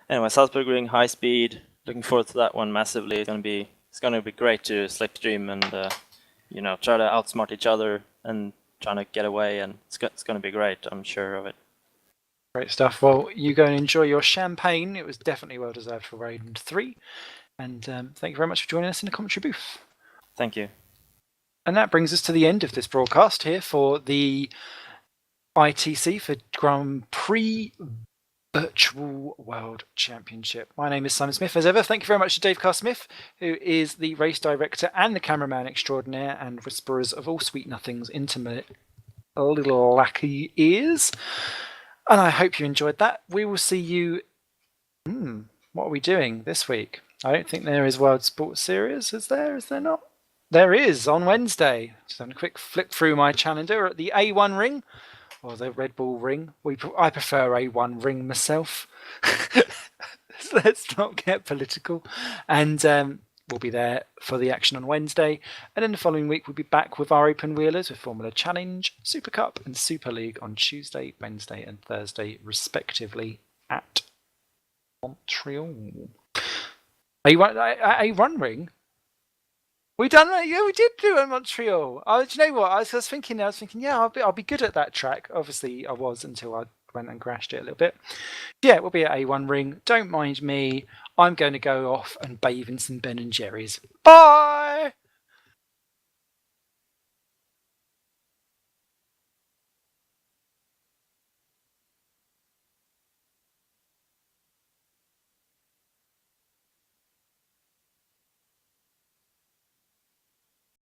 Anyway, Salzburgring, high speed. Looking forward to that one massively. It's gonna be great to slipstream and try to outsmart each other and trying to get away, and it's gonna be great. I'm sure of it. Great stuff. Well, you go and enjoy your champagne. It was definitely well deserved for round 3. And thank you very much for joining us in the commentary booth. Thank you. And that brings us to the end of this broadcast here for the ITC for Grand Prix Virtual World Championship. My name is Simon Smith, as ever. Thank you very much to Dave Carr-Smith, who is the race director and the cameraman extraordinaire and whisperers of all sweet nothings into little lackey ears. And I hope you enjoyed that. We will see you. What are we doing this week? I don't think there is World Sports Series. Is there? Is there not? There is on Wednesday. Just having a quick flick through my calendar at the A1 ring, or the Red Bull ring. I prefer A1 ring myself. Let's not get political. And we'll be there for the action on Wednesday. And then the following week, we'll be back with our open wheelers with Formula Challenge, Super Cup, and Super League on Tuesday, Wednesday, and Thursday, respectively, at Montreal. A1 ring? We done that? Yeah, we did do it in Montreal. Do you know what? I was thinking, yeah, I'll be good at that track. Obviously, I was until I went and crashed it a little bit. Yeah, we'll be at A1 ring. Don't mind me. I'm going to go off and bathe in some Ben and Jerry's. Bye!